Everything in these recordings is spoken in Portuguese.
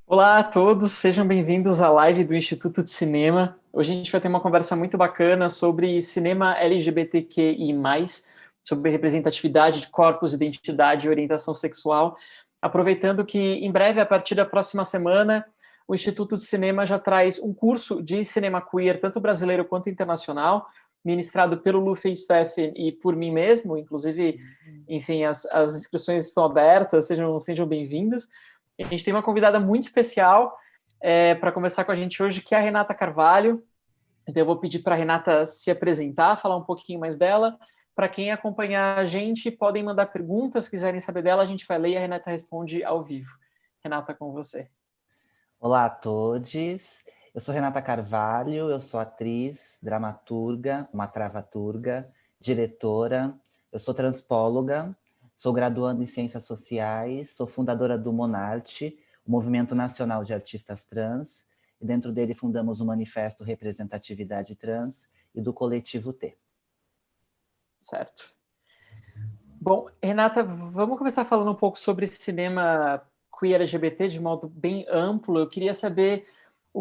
Olá a todos, sejam bem-vindos à live do Instituto de Cinema. Hoje a gente vai ter uma conversa muito bacana sobre cinema LGBTQI+, sobre representatividade de corpos, identidade e orientação sexual. Aproveitando que, em breve, a partir da próxima semana, o Instituto de Cinema já traz um curso de cinema queer, tanto brasileiro quanto internacional, ministrado pelo Lu Steffen e por mim mesmo. Inclusive, enfim, as inscrições estão abertas, sejam bem-vindos. A gente tem uma convidada muito especial para conversar com a gente hoje, que é a Renata Carvalho. Então, eu vou pedir para a Renata se apresentar, falar um pouquinho mais dela. Para quem acompanhar a gente, podem mandar perguntas, se quiserem saber dela, a gente vai ler e a Renata responde ao vivo. Renata, com você. Olá a todos, eu sou Renata Carvalho, eu sou atriz, dramaturga, uma travaturga, diretora, eu sou transpóloga, sou graduanda em Ciências Sociais, sou fundadora do Monarte, o Movimento Nacional de Artistas Trans, e dentro dele fundamos o Manifesto Representatividade Trans e do Coletivo T. Certo. Bom, Renata, vamos começar falando um pouco sobre cinema queer LGBT de modo bem amplo. Eu queria saber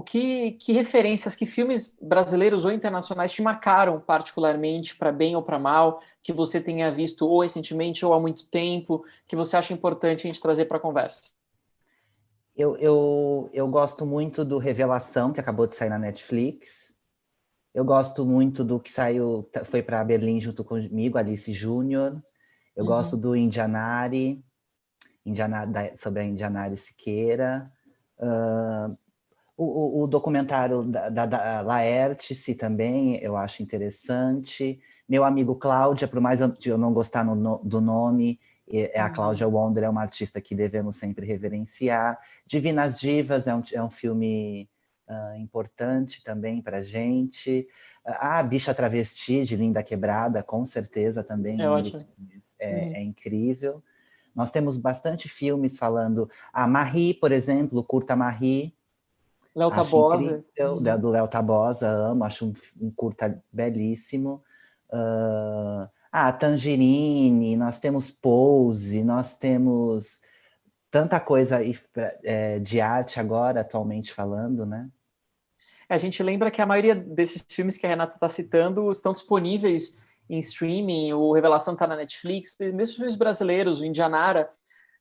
que referências, que filmes brasileiros ou internacionais te marcaram particularmente, para bem ou para mal, que você tenha visto ou recentemente ou há muito tempo, que você acha importante a gente trazer para a conversa. Eu gosto muito do Revelação, que acabou de sair na Netflix. Eu gosto muito do que saiu, foi para Berlim junto comigo, Alice Júnior. Eu gosto do Indianari, sobre a Indianari Siqueira. O documentário da Laertice também eu acho interessante. Meu amigo Cláudia, por mais eu não gostar do nome, a Cláudia Wonder é uma artista que devemos sempre reverenciar. Divinas Divas é um filme importante também para a gente. A Bicha Travesti, de Linda Quebrada, com certeza também É um ótimo. dos filmes é incrível. Nós temos bastante filmes falando. A Marie, por exemplo, Curta Marie, Léo acho Tabosa. incrível, do Léo Tabosa, amo, acho um curta belíssimo. A Tangerine, nós temos Pose, nós temos tanta coisa de arte agora, atualmente falando, né? A gente lembra que a maioria desses filmes que a Renata está citando estão disponíveis em streaming, o Revelação está na Netflix, e mesmo filmes brasileiros, o Indianara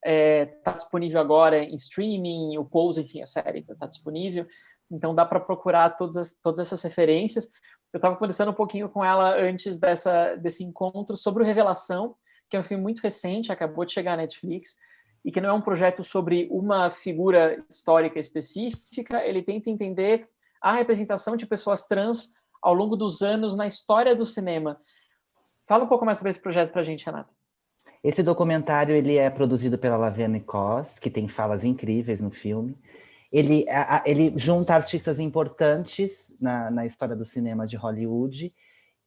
está disponível agora em streaming, o Pose, enfim, a série está disponível, então dá para procurar todas essas referências. Eu estava conversando um pouquinho com ela antes desse encontro sobre o Revelação, que é um filme muito recente, acabou de chegar na Netflix, e que não é um projeto sobre uma figura histórica específica, ele tenta entender a representação de pessoas trans ao longo dos anos na história do cinema. Fala um pouco mais sobre esse projeto para a gente, Renata. Esse documentário ele é produzido pela Laviane Cos, que tem falas incríveis no filme. Ele junta artistas importantes na história do cinema de Hollywood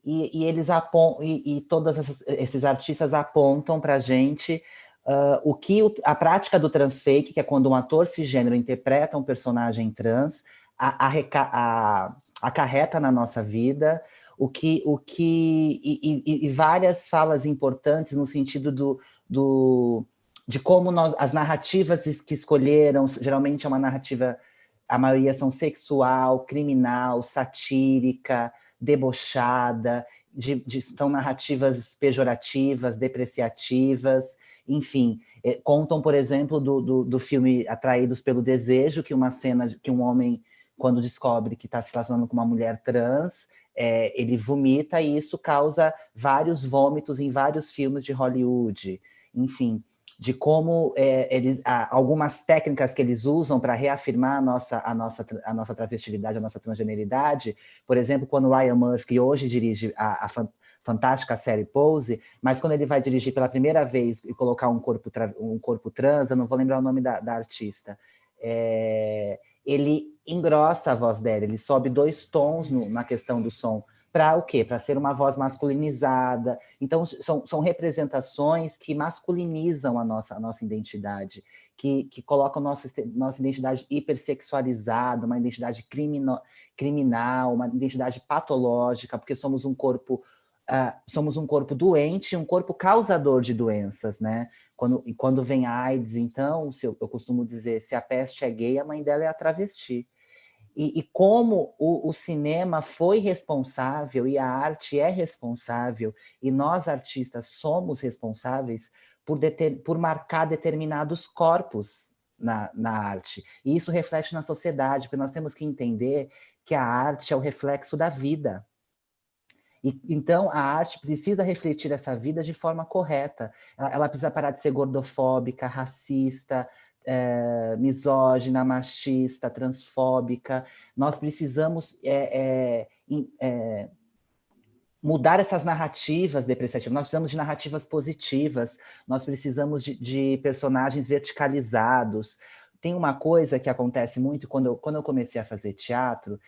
e todos esses artistas apontam para a gente a prática do transfake, que é quando um ator cisgênero interpreta um personagem trans, acarreta na nossa vida, e várias falas importantes no sentido de como as narrativas que escolheram, geralmente é uma narrativa, a maioria são sexual, criminal, satírica, debochada, são narrativas pejorativas, depreciativas, enfim. Contam, por exemplo, do filme Atraídos pelo Desejo, que uma cena que um homem, quando descobre que está se relacionando com uma mulher trans, ele vomita e isso causa vários vômitos em vários filmes de Hollywood. Enfim, de como algumas técnicas que eles usam para reafirmar a nossa travestilidade, a nossa transgeneridade. Por exemplo, quando o Ryan Murphy, que hoje dirige a fantástica série Pose, mas quando ele vai dirigir pela primeira vez e colocar um corpo trans, eu não vou lembrar o nome da artista, ele engrossa a voz dela, ele sobe 2 tons na questão do som. Para o quê? Para ser uma voz masculinizada. Então, são representações que masculinizam a nossa identidade, que colocam nossa identidade hipersexualizada, uma identidade criminal, uma identidade patológica, porque somos um corpo doente, um corpo causador de doenças, né? Quando vem a AIDS, então, eu costumo dizer, se a peste é gay, a mãe dela é a travesti. E como o cinema foi responsável, e a arte é responsável, e nós artistas somos responsáveis por marcar determinados corpos na arte. E isso reflete na sociedade, porque nós temos que entender que a arte é o reflexo da vida. Então, a arte precisa refletir essa vida de forma correta. Ela precisa parar de ser gordofóbica, racista, misógina, machista, transfóbica. Nós precisamos mudar essas narrativas depreciativas. Nós precisamos de narrativas positivas. Nós precisamos de personagens verticalizados. Tem uma coisa que acontece muito quando eu comecei a fazer teatro.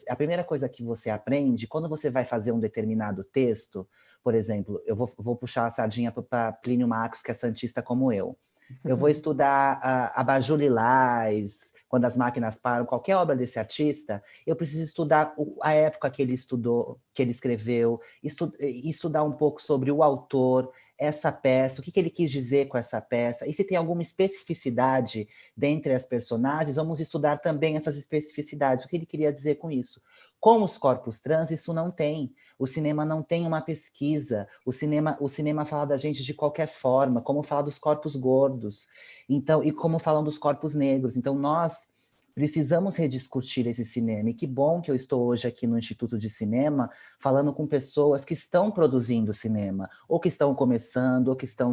A primeira coisa que você aprende, quando você vai fazer um determinado texto, por exemplo, eu vou puxar a sardinha para Plínio Marcos, que é santista como eu. Eu vou estudar a Abajur Lilás, Quando as Máquinas Param, qualquer obra desse artista, eu preciso estudar a época que ele estudou, que ele escreveu, estudar um pouco sobre o autor, essa peça, o que ele quis dizer com essa peça, e se tem alguma especificidade dentre as personagens, vamos estudar também essas especificidades, o que ele queria dizer com isso. Com os corpos trans, isso não tem. O cinema não tem uma pesquisa. O cinema fala da gente de qualquer forma, como fala dos corpos gordos, então, e como falam dos corpos negros. Então, nós precisamos rediscutir esse cinema. E que bom que eu estou hoje aqui no Instituto de Cinema, falando com pessoas que estão produzindo cinema, ou que estão começando, ou que estão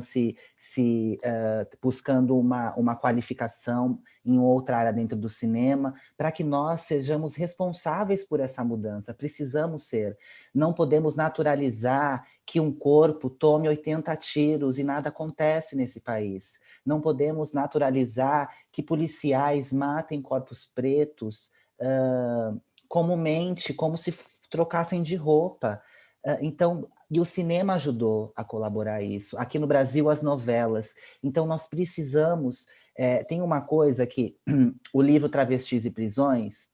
buscando uma qualificação em outra área dentro do cinema, para que nós sejamos responsáveis por essa mudança. Precisamos ser. Não podemos naturalizar que um corpo tome 80 tiros e nada acontece nesse país. Não podemos naturalizar que policiais matem corpos pretos comumente, como se trocassem de roupa. Então, e o cinema ajudou a colaborar isso. Aqui no Brasil, as novelas. Então, nós precisamos... tem uma coisa que o livro Travestis e Prisões,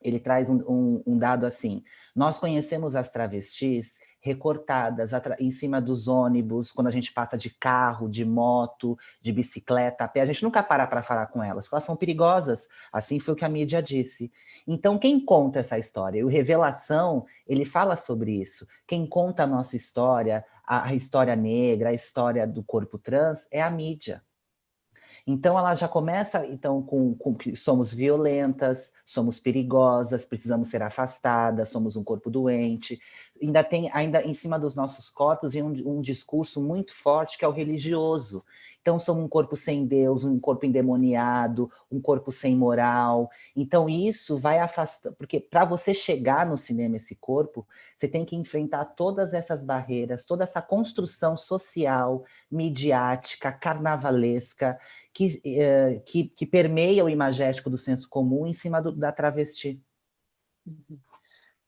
ele traz um dado assim: nós conhecemos as travestis recortadas em cima dos ônibus, quando a gente passa de carro, de moto, de bicicleta, a pé, a gente nunca para falar com elas, porque elas são perigosas, assim foi o que a mídia disse. Então, quem conta essa história? E o Revelação, ele fala sobre isso. Quem conta a nossa história, a história negra, a história do corpo trans, é a mídia. Então, ela já começa com que somos violentas, somos perigosas, precisamos ser afastadas, somos um corpo doente. Ainda em cima dos nossos corpos, um discurso muito forte que é o religioso. Então, somos um corpo sem Deus, um corpo endemoniado, um corpo sem moral. Então, isso vai afastando, porque para você chegar no cinema esse corpo, você tem que enfrentar todas essas barreiras, toda essa construção social, midiática, carnavalesca, que permeia o imagético do senso comum em cima da travesti.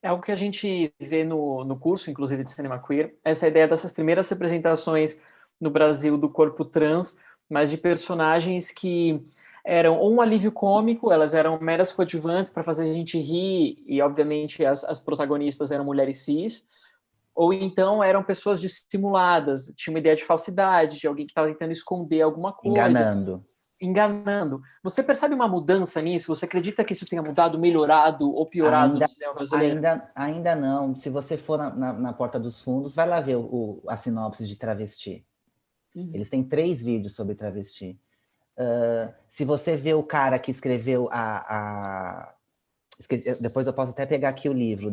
É algo que a gente vê no curso, inclusive, de cinema queer, essa ideia dessas primeiras representações no Brasil do corpo trans, mas de personagens que eram ou um alívio cômico, elas eram meras coadjuvantes para fazer a gente rir, e obviamente as protagonistas eram mulheres cis, ou então eram pessoas dissimuladas, tinha uma ideia de falsidade, de alguém que estava tentando esconder alguma coisa. Enganando. Você percebe uma mudança nisso? Você acredita que isso tenha mudado, melhorado ou piorado no cinema brasileiro? Ainda não. Se você for na Porta dos Fundos, vai lá ver a sinopse de Travesti. Eles têm 3 vídeos sobre travesti. Se você vê o cara que escreveu depois eu posso até pegar aqui o livro,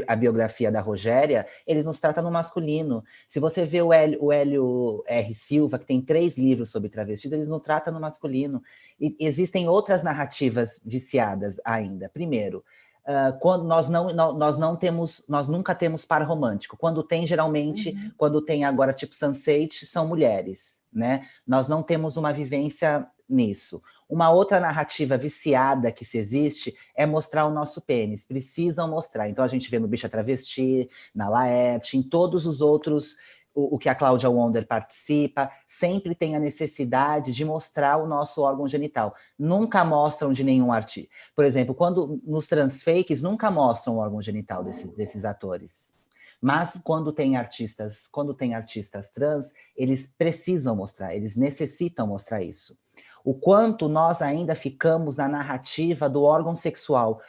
a biografia da Rogéria, ele nos trata no masculino. Se você vê o Hélio R. Silva, que tem 3 livros sobre travestis, eles nos tratam no masculino. E existem outras narrativas viciadas ainda. Primeiro, quando nós nunca temos par romântico. Quando tem, geralmente, quando tem agora tipo Sunset, são mulheres, né? Nós não temos uma vivência nisso. Uma outra narrativa viciada que se existe é mostrar o nosso pênis. Precisam mostrar. Então a gente vê no Bicha Travesti, na Laerte, em todos os outros, o que a Cláudia Wonder participa, sempre tem a necessidade de mostrar o nosso órgão genital. Nunca mostram de nenhum artista. Por exemplo, quando nos transfakes, nunca mostram o órgão genital desses atores. Mas quando tem artistas trans, eles precisam mostrar, eles necessitam mostrar isso. O quanto nós ainda ficamos na narrativa do órgão sexual.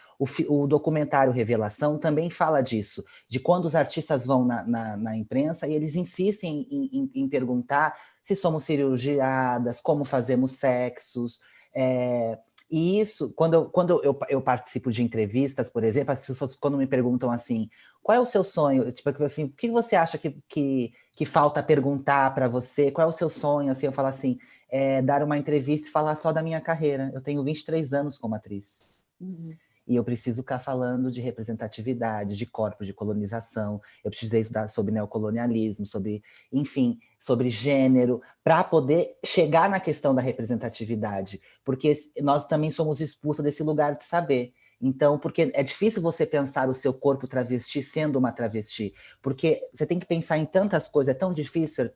O documentário Revelação também fala disso, de quando os artistas vão na imprensa e eles insistem em perguntar se somos cirurgiadas, como fazemos sexos. E isso, quando eu participo de entrevistas, por exemplo, as pessoas quando me perguntam assim, qual é o seu sonho? Tipo assim, o que você acha que falta perguntar para você? Qual é o seu sonho? Assim, eu falo assim, dar uma entrevista e falar só da minha carreira. Eu tenho 23 anos como atriz. Uhum. E eu preciso ficar falando de representatividade, de corpos de colonização. Eu precisei estudar sobre neocolonialismo, enfim, sobre gênero, para poder chegar na questão da representatividade. Porque nós também somos expulsos desse lugar de saber. Então, porque é difícil você pensar o seu corpo travesti sendo uma travesti. Porque você tem que pensar em tantas coisas, é tão difícil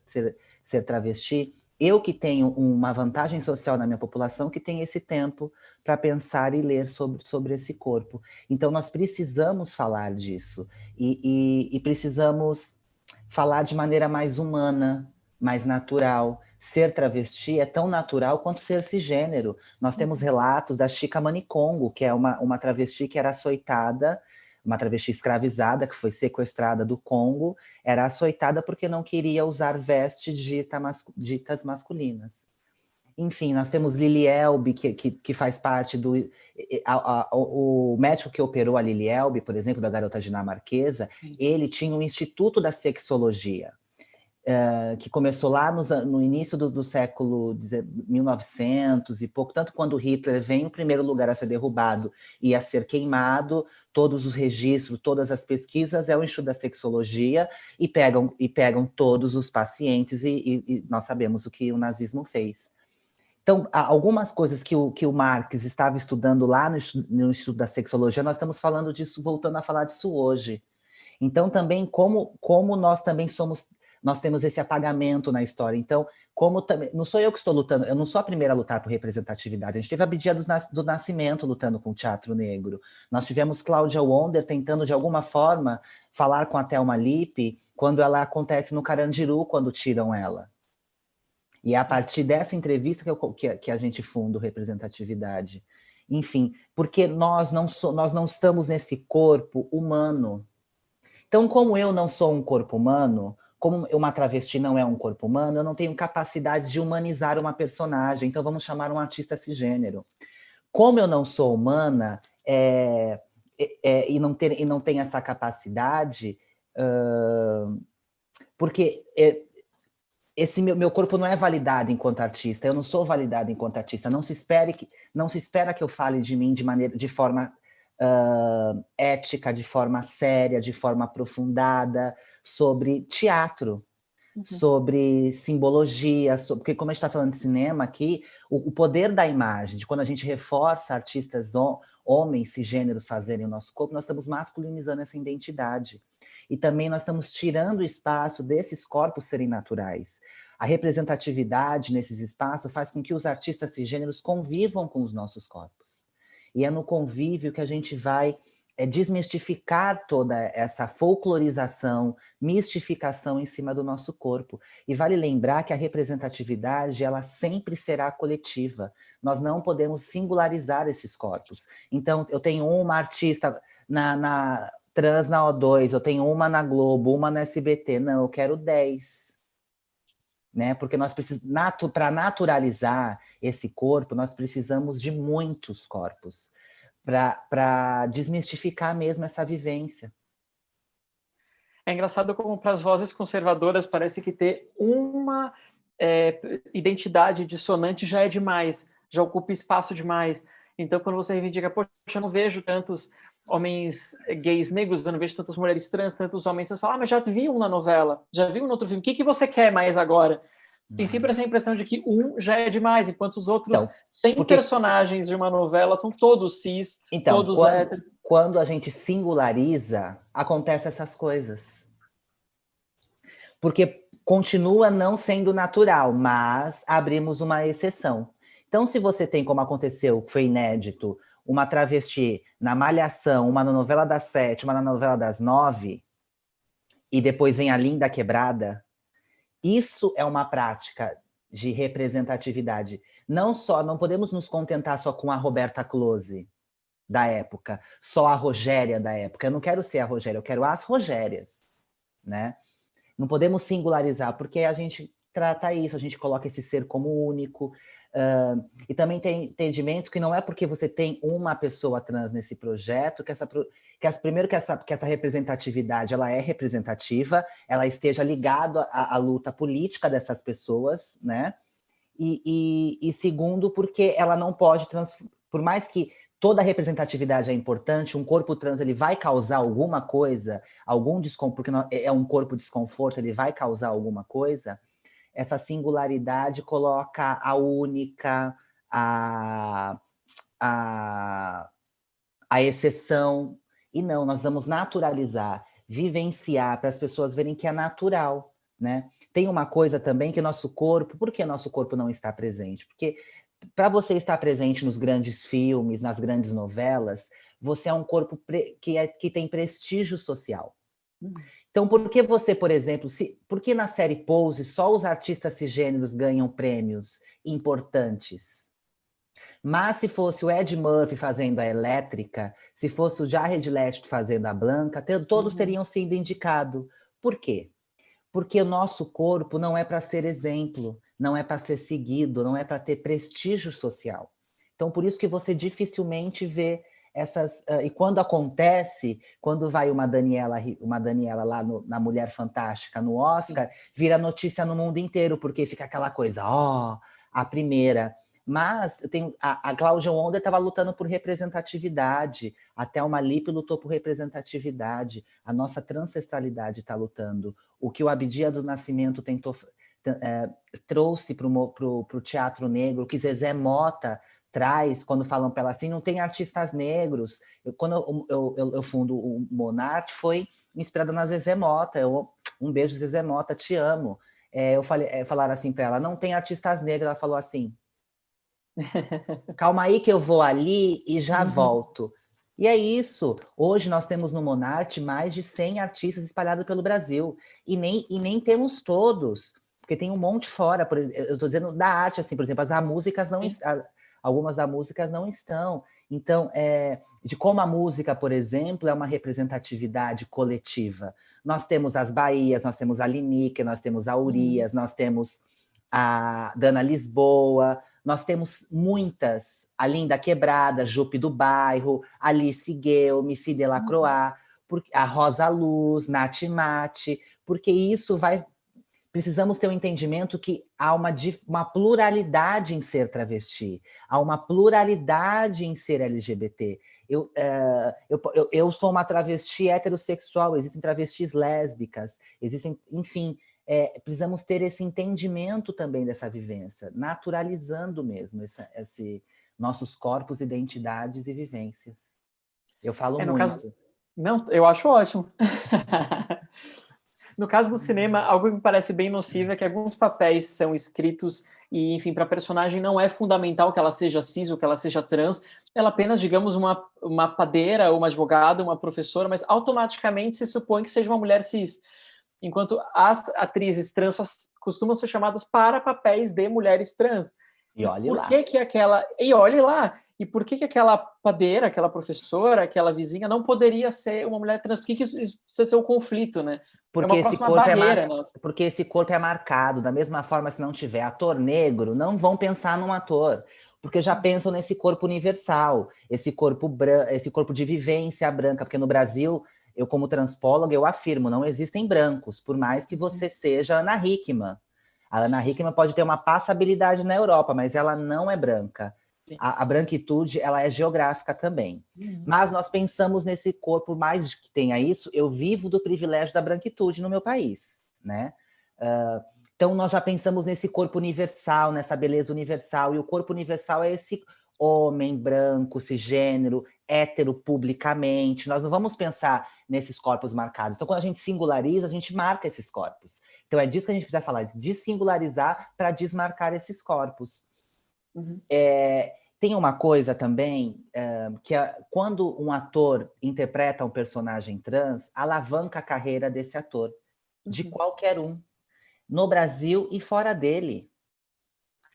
ser travesti. Eu que tenho uma vantagem social na minha população, que tem esse tempo para pensar e ler sobre esse corpo. Então, nós precisamos falar disso. E precisamos falar de maneira mais humana, mais natural. Ser travesti é tão natural quanto ser cisgênero. Nós temos relatos da Chica Manicongo, que é uma travesti que era açoitada, uma travesti escravizada, que foi sequestrada do Congo, era açoitada porque não queria usar vestes ditas masculinas. Enfim, nós temos Lili Elbe, que faz parte do... O médico que operou a Lili Elbe, por exemplo, da garota dinamarquesa, ele tinha um instituto da sexologia, que começou lá no início do século 1900 e pouco, tanto quando Hitler vem, o primeiro lugar a ser derrubado e a ser queimado, todos os registros, todas as pesquisas, é o Instituto da Sexologia, e pegam todos os pacientes, e nós sabemos o que o nazismo fez. Então, algumas coisas que o Marx estava estudando lá no Instituto da Sexologia, nós estamos falando disso, voltando a falar disso hoje. Então, também, como nós também nós temos esse apagamento na história. Então, não sou eu que estou lutando, eu não sou a primeira a lutar por representatividade. A gente teve a Abdias do Nascimento lutando com o teatro negro. Nós tivemos Cláudia Wonder tentando, de alguma forma, falar com a Thelma Lippe quando ela acontece no Carandiru, quando tiram ela. E é a partir dessa entrevista que a gente funda o Representatividade. Enfim, porque nós não estamos nesse corpo humano. Então, como eu não sou um corpo humano, como uma travesti não é um corpo humano, eu não tenho capacidade de humanizar uma personagem. Então, vamos chamar um artista cisgênero. Como eu não sou humana e não tenho essa capacidade, porque... esse meu corpo não é validado enquanto artista, eu não sou validado enquanto artista, não se espera que eu fale de mim de forma ética, de forma séria, de forma aprofundada, sobre teatro, sobre simbologia, porque como a gente está falando de cinema aqui, o poder da imagem, de quando a gente reforça artistas homens cisgêneros fazerem o nosso corpo, nós estamos masculinizando essa identidade. E também nós estamos tirando o espaço desses corpos serem naturais. A representatividade nesses espaços faz com que os artistas cisgêneros convivam com os nossos corpos. E é no convívio que a gente vai desmistificar toda essa folclorização, mistificação em cima do nosso corpo. E vale lembrar que a representatividade, ela sempre será coletiva. Nós não podemos singularizar esses corpos. Então, eu tenho uma artista trans na O2, eu tenho uma na Globo, uma na SBT. Não, eu quero 10. Né? Porque nós precisamos, para naturalizar esse corpo, nós precisamos de muitos corpos, para desmistificar mesmo essa vivência. É engraçado como para as vozes conservadoras parece que ter uma identidade dissonante já é demais, já ocupa espaço demais. Então, quando você reivindica, poxa, eu não vejo tantos homens gays negros, eu não vejo tantas mulheres trans, tantos homens, você fala, mas já vi um na novela, já vi um no outro filme, o que você quer mais agora? Tem sempre essa impressão de que um já é demais, enquanto os outros 100 personagens de uma novela são todos cis, todos héteros. Quando a gente singulariza, acontecem essas coisas. Porque continua não sendo natural, mas abrimos uma exceção. Então, se você tem, como aconteceu, que foi inédito, uma travesti na Malhação, uma na novela das 7, uma na novela das 9, e depois vem a linda quebrada, isso é uma prática de representatividade. Não podemos nos contentar só com a Roberta Close da época, só a Rogéria da época. Eu não quero ser a Rogéria, eu quero as Rogérias, né? Não podemos singularizar, porque a gente trata isso, a gente coloca esse ser como único. E também tem entendimento que não é porque você tem uma pessoa trans nesse projeto primeiro que essa representatividade ela é representativa, ela esteja ligada à luta política dessas pessoas, né? E segundo, porque ela não pode por mais que toda representatividade é importante, um corpo trans ele vai causar alguma coisa, algum desconforto, porque é um corpo desconforto, ele vai causar alguma coisa. Essa singularidade coloca a única, a exceção. E não, nós vamos naturalizar, vivenciar, para as pessoas verem que é natural, né? Tem uma coisa também que nosso corpo... Por que nosso corpo não está presente? Porque para você estar presente nos grandes filmes, nas grandes novelas, você é um corpo que tem prestígio social. Então, por que você, por exemplo, por que na série Pose só os artistas cisgêneros ganham prêmios importantes? Mas se fosse o Ed Murphy fazendo a Elétrica, se fosse o Jared Leto fazendo a Blanca, todos teriam sido indicados. Por quê? Porque o nosso corpo não é para ser exemplo, não é para ser seguido, não é para ter prestígio social. Então, por isso que você dificilmente vê essas... e quando acontece, quando vai uma Daniela lá na Mulher Fantástica, no Oscar, vira notícia no mundo inteiro, porque fica aquela coisa, a primeira... Mas a Cláudia Wonder estava lutando por representatividade, a Thelma Lippe lutou por representatividade, a nossa transexualidade está lutando. O que o Abdias do Nascimento trouxe para o teatro negro, o que Zezé Mota traz, quando falam para ela assim, não tem artistas negros. Quando eu fundo o Monarte, foi inspirada na Zezé Mota. Um beijo, Zezé Mota, te amo. Falaram assim para ela, não tem artistas negros. Ela falou assim, calma aí que eu vou ali e já volto. E é isso. Hoje nós temos no Monarte mais de 100 artistas espalhados pelo Brasil. E nem temos todos, porque tem um monte fora. Eu estou dizendo da arte, assim, por exemplo, algumas das músicas não estão. Então, de como a música, por exemplo, é uma representatividade coletiva. Nós temos as Bahias, nós temos a Lineker, nós temos a Urias, nós temos a Dana Lisboa, nós temos muitas, a Linda Quebrada, Jupe do Bairro, Alice Guel, Missy Delacroix, a Rosa Luz, Nath Mate, porque isso vai... Precisamos ter um entendimento que há uma pluralidade em ser travesti, há uma pluralidade em ser LGBT. Eu sou uma travesti heterossexual, existem travestis lésbicas, existem, enfim... precisamos ter esse entendimento também dessa vivência, naturalizando mesmo nossos corpos, identidades e vivências. Eu falo muito. Não, eu acho ótimo. No caso do cinema, algo que me parece bem nocivo é que alguns papéis são escritos e, enfim, para a personagem não é fundamental que ela seja cis ou que ela seja trans, ela apenas, digamos, uma padeira, uma advogada, uma professora, mas automaticamente se supõe que seja uma mulher cis. Enquanto as atrizes trans costumam ser chamadas para papéis de mulheres trans. E olhe lá. E olhe lá. E por que aquela padeira, aquela professora, aquela vizinha não poderia ser uma mulher trans? Por que isso precisa ser o conflito, né? Porque porque esse corpo é marcado. Da mesma forma, se não tiver ator negro, não vão pensar num ator. Porque já pensam nesse corpo universal, esse corpo de vivência branca. Porque no Brasil... Eu, como transpóloga, eu afirmo, não existem brancos, por mais que você seja Ana Hickman. A Ana Hickman pode ter uma passabilidade na Europa, mas ela não é branca. A branquitude, ela é geográfica também. Mas nós pensamos nesse corpo, mais que tenha isso, eu vivo do privilégio da branquitude no meu país, né? Então, nós já pensamos nesse corpo universal, nessa beleza universal, e o corpo universal é esse homem branco, cisgênero, hétero publicamente. Nós não vamos pensar nesses corpos marcados. Então, quando a gente singulariza, a gente marca esses corpos. Então, é disso que a gente precisa falar, de singularizar para desmarcar esses corpos. tem uma coisa também, que quando um ator interpreta um personagem trans, alavanca a carreira desse ator, de qualquer um, no Brasil e fora dele.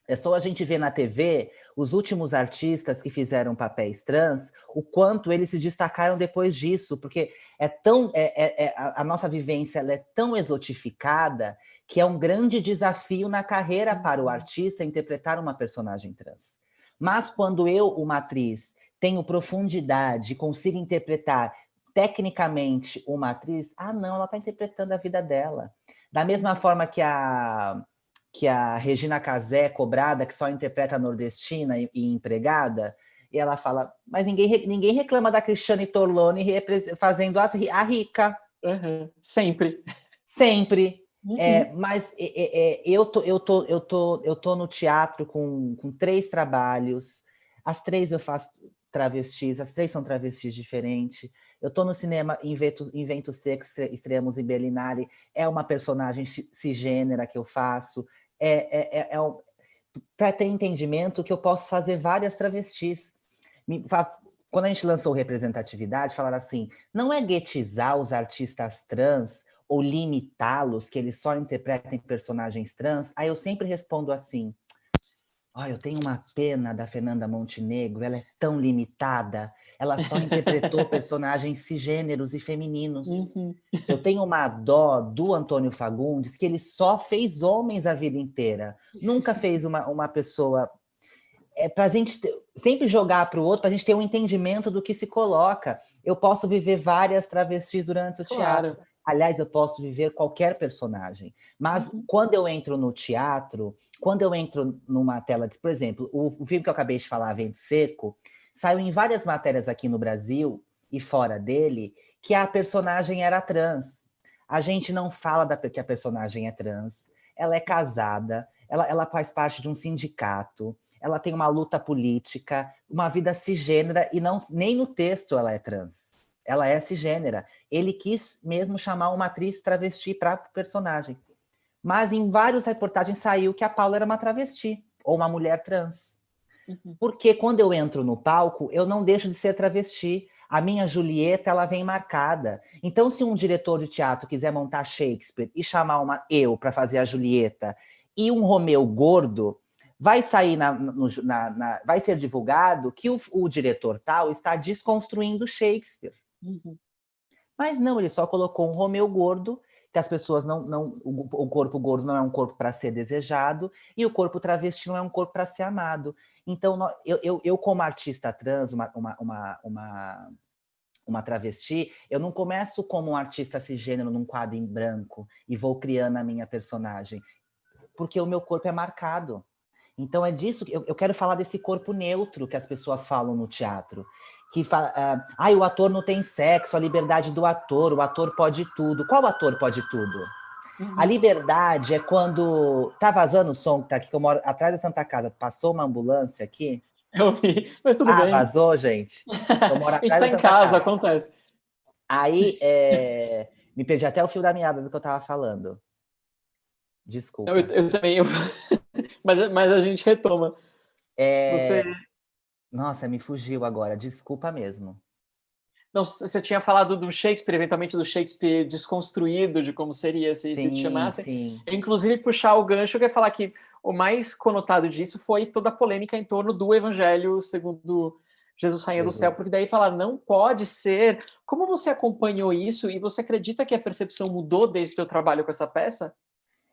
É só a gente ver na TV os últimos artistas que fizeram papéis trans, o quanto eles se destacaram depois disso, porque a nossa vivência ela é tão exotificada que é um grande desafio na carreira para o artista interpretar uma personagem trans. Mas quando eu, uma atriz, tenho profundidade e consigo interpretar tecnicamente uma atriz, não, ela está interpretando a vida dela. Da mesma forma que a Regina Casé, cobrada, que só interpreta a nordestina e empregada, e ela fala, mas ninguém reclama da Cristiane Torlone fazendo a rica. Sempre. Sempre. Mas eu tô no teatro com 3 trabalhos, as 3 eu faço travestis, as 3 são travestis diferentes. Eu estou no cinema em Vento Seco, estreamos em Berlinale, é uma personagem cisgênera que eu faço. Para ter entendimento que eu posso fazer várias travestis. Quando a gente lançou Representatividade, falaram assim, não é guetizar os artistas trans ou limitá-los, que eles só interpretem personagens trans. Aí eu sempre respondo assim, eu tenho uma pena da Fernanda Montenegro, ela é tão limitada, ela só interpretou personagens cisgêneros e femininos. Eu tenho uma dó do Antônio Fagundes, que ele só fez homens a vida inteira, nunca fez uma pessoa... para a gente sempre jogar para o outro, para a gente ter um entendimento do que se coloca. Eu posso viver várias travestis durante o teatro. Aliás, eu posso viver qualquer personagem. Mas quando eu entro no teatro, quando eu entro numa tela... Por exemplo, o filme que eu acabei de falar, Vento Seco, saiu em várias matérias aqui no Brasil e fora dele, que a personagem era trans. A gente não fala que a personagem é trans. Ela é casada, ela faz parte de um sindicato, ela tem uma luta política, uma vida cisgênera, e nem no texto ela é trans. Ela é cisgênera. Ele quis mesmo chamar uma atriz travesti para o personagem. Mas em várias reportagens saiu que a Paula era uma travesti, ou uma mulher trans. Porque quando eu entro no palco, eu não deixo de ser travesti. A minha Julieta, ela vem marcada. Então, se um diretor de teatro quiser montar Shakespeare e chamar eu para fazer a Julieta e um Romeu gordo, vai sair vai ser divulgado que o diretor tal está desconstruindo Shakespeare. Mas não, ele só colocou um Romeu gordo, que as pessoas o corpo gordo não é um corpo para ser desejado, e o corpo travesti não é um corpo para ser amado. Então, eu como artista trans, uma travesti, eu não começo como um artista cisgênero num quadro em branco e vou criando a minha personagem, porque o meu corpo é marcado. Então é disso que eu quero falar, desse corpo neutro que as pessoas falam no teatro. Que fala, o ator não tem sexo, a liberdade do ator, o ator pode tudo. Qual ator pode tudo? A liberdade é quando... Tá vazando o som que tá aqui, que eu moro atrás da Santa Casa. Passou uma ambulância aqui? Eu vi, mas tudo bem. Vazou, gente? Eu moro A gente atrás tá da em Santa casa, Casa. acontece. Aí, me perdi até o fio da meada do que eu tava falando. Desculpa. Eu também. Mas a gente retoma. Nossa, me fugiu agora. Desculpa mesmo. Não, você tinha falado do Shakespeare, eventualmente do Shakespeare desconstruído, de como seria se te chamassem. Sim. Inclusive, puxar o gancho, eu queria falar que o mais conotado disso foi toda a polêmica em torno do Evangelho segundo Jesus Rainha do Céu, porque daí falar, não pode ser. Como você acompanhou isso e você acredita que a percepção mudou desde o seu trabalho com essa peça?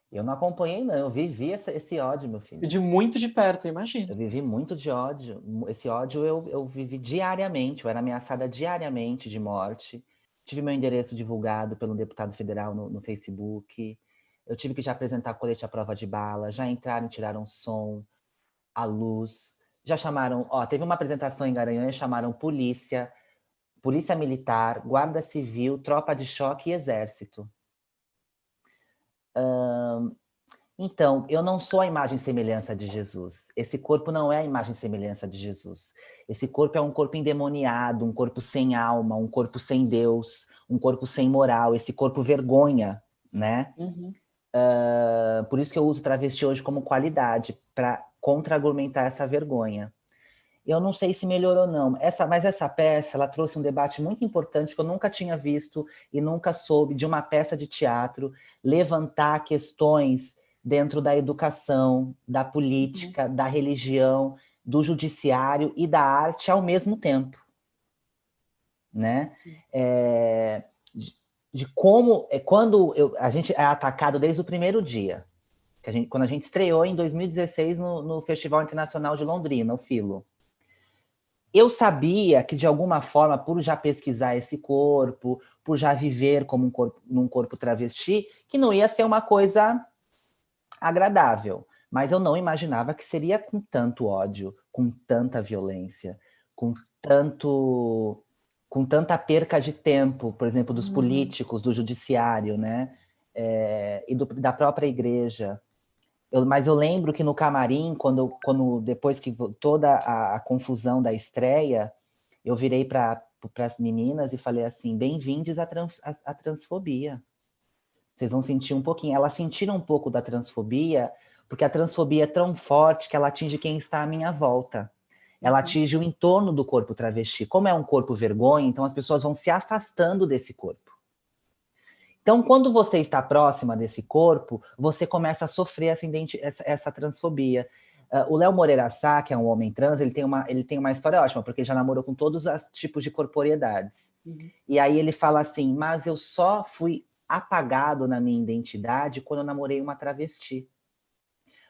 Eu não acompanhei, não. Eu vivi esse ódio, meu filho. De muito de perto, imagino. Eu vivi muito de ódio. Esse ódio eu vivi diariamente. Eu era ameaçada diariamente de morte. Tive meu endereço divulgado pelo deputado federal no Facebook. Eu tive que já apresentar colete à prova de bala. Já entraram e tiraram som, a luz. Já chamaram... teve uma apresentação em Garanhuns, chamaram polícia militar, guarda civil, tropa de choque e exército. Então, eu não sou a imagem e semelhança de Jesus. Esse corpo não é a imagem e semelhança de Jesus. Esse corpo é um corpo endemoniado, um corpo sem alma, um corpo sem Deus, um corpo sem moral, esse corpo vergonha, né? Por isso que eu uso travesti hoje como qualidade, para contra-argumentar essa vergonha. Eu não sei se melhorou ou não, mas essa peça, ela trouxe um debate muito importante que eu nunca tinha visto e nunca soube de uma peça de teatro levantar questões dentro da educação, da política, da religião, do judiciário e da arte ao mesmo tempo, né? De como, quando a gente é atacado desde o primeiro dia, quando a gente estreou em 2016 no Festival Internacional de Londrina, o Filo. Eu sabia que, de alguma forma, por já pesquisar esse corpo, por já viver como num corpo travesti, que não ia ser uma coisa agradável. Mas eu não imaginava que seria com tanto ódio, com tanta violência, com tanta perca de tempo, por exemplo, dos políticos, do judiciário, né? E da própria igreja. Mas eu lembro que no camarim, depois que toda a confusão da estreia, eu virei para as meninas e falei assim, bem-vindes à transfobia. Vocês vão sentir um pouquinho. Elas sentiram um pouco da transfobia, porque a transfobia é tão forte que ela atinge quem está à minha volta. Ela atinge o entorno do corpo travesti. Como é um corpo vergonha, então as pessoas vão se afastando desse corpo. Então, quando você está próxima desse corpo, você começa a sofrer essa transfobia. O Léo Moreira Sá, que é um homem trans, ele tem uma história ótima, porque ele já namorou com todos os tipos de corporeidades. E aí ele fala assim, mas eu só fui apagado na minha identidade quando eu namorei uma travesti.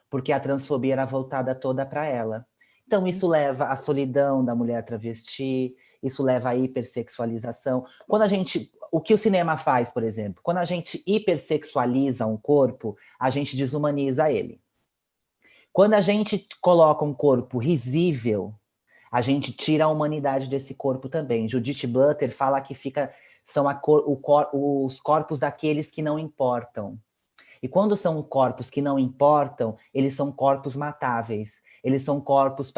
Porque a transfobia era voltada toda para ela. Então, isso leva à solidão da mulher travesti, isso leva à hipersexualização. O que o cinema faz, por exemplo? Quando a gente hipersexualiza um corpo, a gente desumaniza ele. Quando a gente coloca um corpo risível, a gente tira a humanidade desse corpo também. Judith Butler fala que são os corpos daqueles que não importam. E quando são corpos que não importam, eles são corpos matáveis. Eles são corpos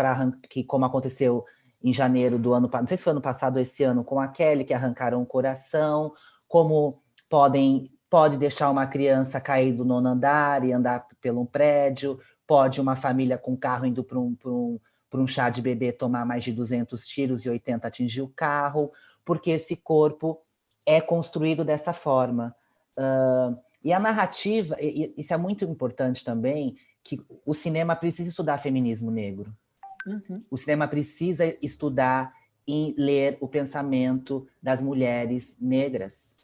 que, como aconteceu em janeiro do ano passado, não sei se foi ano passado ou esse ano, com a Kelly, que arrancaram o coração, como pode deixar uma criança cair do 9º andar e andar pelo prédio, pode uma família com carro indo para um chá de bebê tomar mais de 200 tiros e 80 atingir o carro, porque esse corpo é construído dessa forma. E a narrativa, isso é muito importante também, que o cinema precisa estudar feminismo negro. O cinema precisa estudar e ler o pensamento das mulheres negras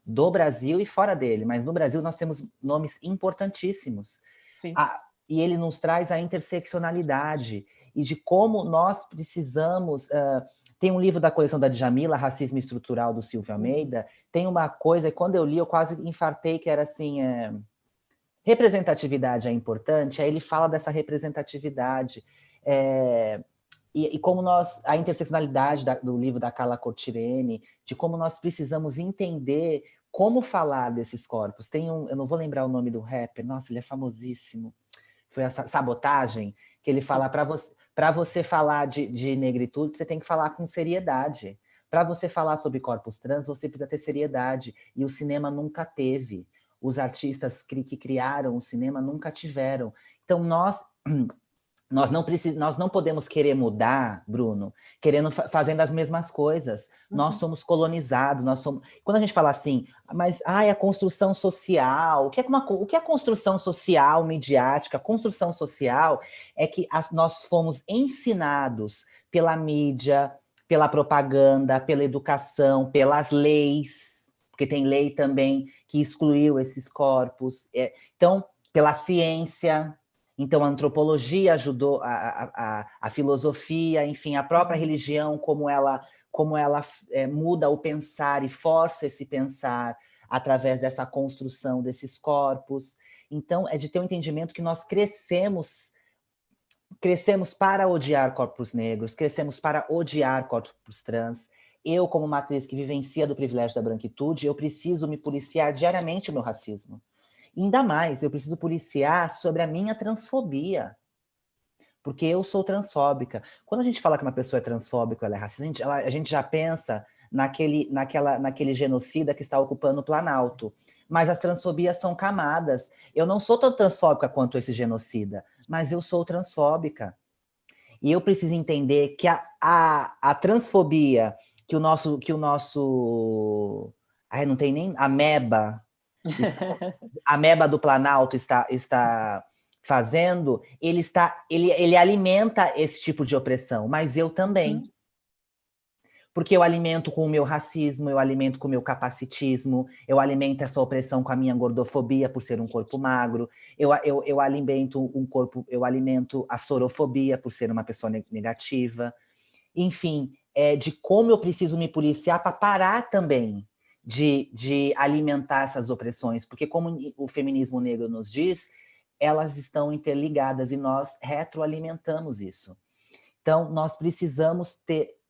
do Brasil e fora dele. Mas no Brasil nós temos nomes importantíssimos. E ele nos traz a interseccionalidade e de como nós precisamos... Tem um livro da coleção da Djamila, Racismo Estrutural, do Silvio Almeida. Tem uma coisa, e quando eu li, eu quase infartei, que era assim... representatividade é importante. Aí ele fala dessa representatividade... E como a interseccionalidade do livro da Carla Cortirene, de como nós precisamos entender como falar desses corpos. Eu não vou lembrar o nome do rapper, nossa, ele é famosíssimo. Foi a Sabotagem, que ele fala, para você falar de negritude, você tem que falar com seriedade. Para você falar sobre corpos trans, você precisa ter seriedade. E o cinema nunca teve. Os artistas que criaram o cinema nunca tiveram. Então, nós não podemos querer mudar, Bruno, fazendo as mesmas coisas. Nós somos colonizados, Quando a gente fala assim, mas a construção social, o que é construção social midiática? A construção social é que nós fomos ensinados pela mídia, pela propaganda, pela educação, pelas leis, porque tem lei também que excluiu esses corpos. Então, pela ciência. Então, a antropologia ajudou, a filosofia, enfim, a própria religião, como ela muda o pensar e força esse pensar através dessa construção desses corpos. Então, é de ter um entendimento que nós crescemos para odiar corpos negros, crescemos para odiar corpos trans. Eu, como uma atriz que vivencia do privilégio da branquitude, eu preciso me policiar diariamente o meu racismo. Ainda mais, eu preciso policiar sobre a minha transfobia. Porque eu sou transfóbica. Quando a gente fala que uma pessoa é transfóbica, ela é racista, a gente já pensa naquele genocida que está ocupando o Planalto. Mas as transfobias são camadas. Eu não sou tão transfóbica quanto esse genocida, mas eu sou transfóbica. E eu preciso entender que a transfobia que o nosso ai, não tem nem ameba, ameba do Planalto está fazendo, ele alimenta esse tipo de opressão, mas eu também. Porque eu alimento com o meu racismo, eu alimento com o meu capacitismo, eu alimento essa opressão com a minha gordofobia por ser um corpo magro, eu alimento um corpo, eu alimento a sorofobia por ser uma pessoa negativa. Enfim, de como eu preciso me policiar para parar também de alimentar essas opressões, porque como o feminismo negro nos diz, elas estão interligadas e nós retroalimentamos isso. Então, nós precisamos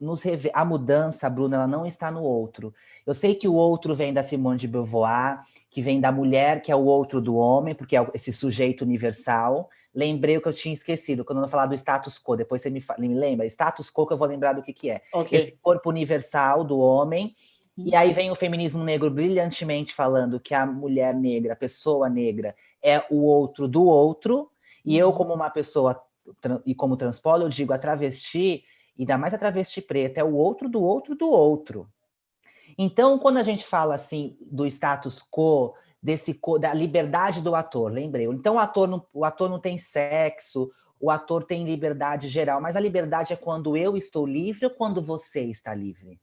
nos rever. A mudança, Bruna, ela não está no outro. Eu sei que o outro vem da Simone de Beauvoir, que vem da mulher, que é o outro do homem, porque é esse sujeito universal. Lembrei o que eu tinha esquecido, quando eu falar do status quo, depois você me lembra, status quo, que eu vou lembrar do que é. Okay. Esse corpo universal do homem, e aí vem o feminismo negro brilhantemente falando que a mulher negra, a pessoa negra, é o outro do outro, e eu, como uma pessoa, e como transpolo, eu digo a travesti, e ainda mais a travesti preta, é o outro do outro do outro. Então, quando a gente fala assim do status quo, da liberdade do ator, lembrei. Então, o ator não tem sexo, o ator tem liberdade geral, mas a liberdade é quando eu estou livre ou quando você está livre?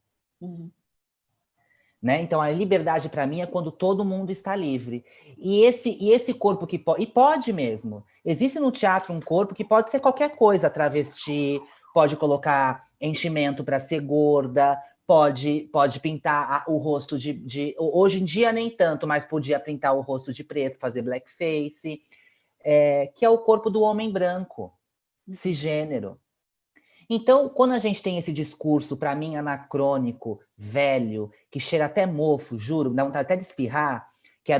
Né? Então, a liberdade para mim é quando todo mundo está livre. E esse corpo que pode... E pode mesmo. Existe no teatro um corpo que pode ser qualquer coisa. Travesti, pode colocar enchimento para ser gorda, pode pintar o rosto de... Hoje em dia nem tanto, mas podia pintar o rosto de preto, fazer blackface. Que é o corpo do homem branco, cisgênero. Então, quando a gente tem esse discurso, para mim, anacrônico, velho, que cheira até mofo, juro, dá vontade até de espirrar, que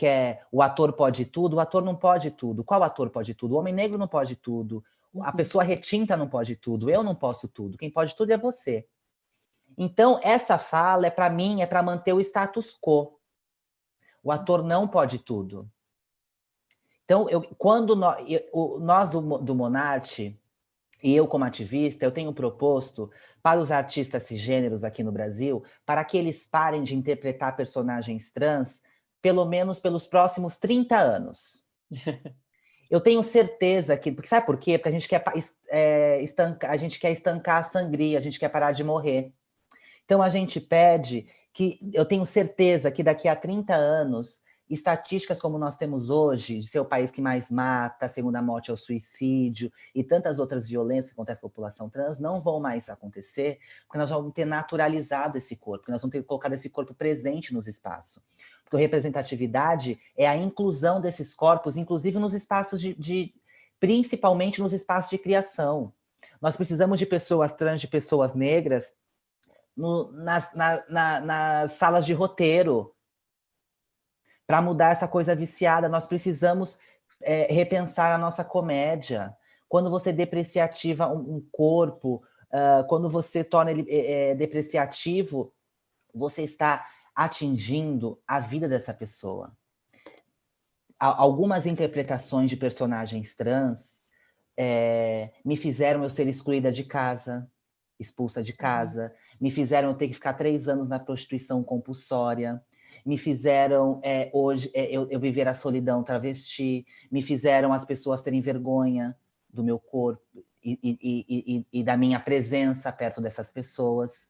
é o ator pode tudo, o ator não pode tudo. Qual ator pode tudo? O homem negro não pode tudo. A pessoa retinta não pode tudo. Eu não posso tudo. Quem pode tudo é você. Então, essa fala, para mim, é para manter o status quo. O ator não pode tudo. Então, quando nós do Monarte, e eu, como ativista, eu tenho proposto para os artistas cisgêneros aqui no Brasil, para que eles parem de interpretar personagens trans, pelo menos pelos próximos 30 anos. Eu tenho certeza que... Sabe por quê? Porque a gente quer estancar a sangria, a gente quer parar de morrer. Então, a gente pede que... Eu tenho certeza que daqui a 30 anos... estatísticas como nós temos hoje, de ser o país que mais mata, a segunda morte é o suicídio, e tantas outras violências que acontecem com a população trans, não vão mais acontecer, porque nós vamos ter naturalizado esse corpo, porque nós vamos ter colocado esse corpo presente nos espaços. Porque a representatividade é a inclusão desses corpos, inclusive nos espaços principalmente nos espaços de criação. Nós precisamos de pessoas trans, de pessoas negras, nas salas de roteiro, para mudar essa coisa viciada. Nós precisamos repensar a nossa comédia. Quando você depreciativa um corpo, quando você torna ele depreciativo, você está atingindo a vida dessa pessoa. Algumas interpretações de personagens trans me fizeram eu ser excluída de casa, expulsa de casa, me fizeram eu ter que ficar 3 anos na prostituição compulsória, me fizeram hoje eu viver a solidão travesti, me fizeram as pessoas terem vergonha do meu corpo e da minha presença perto dessas pessoas.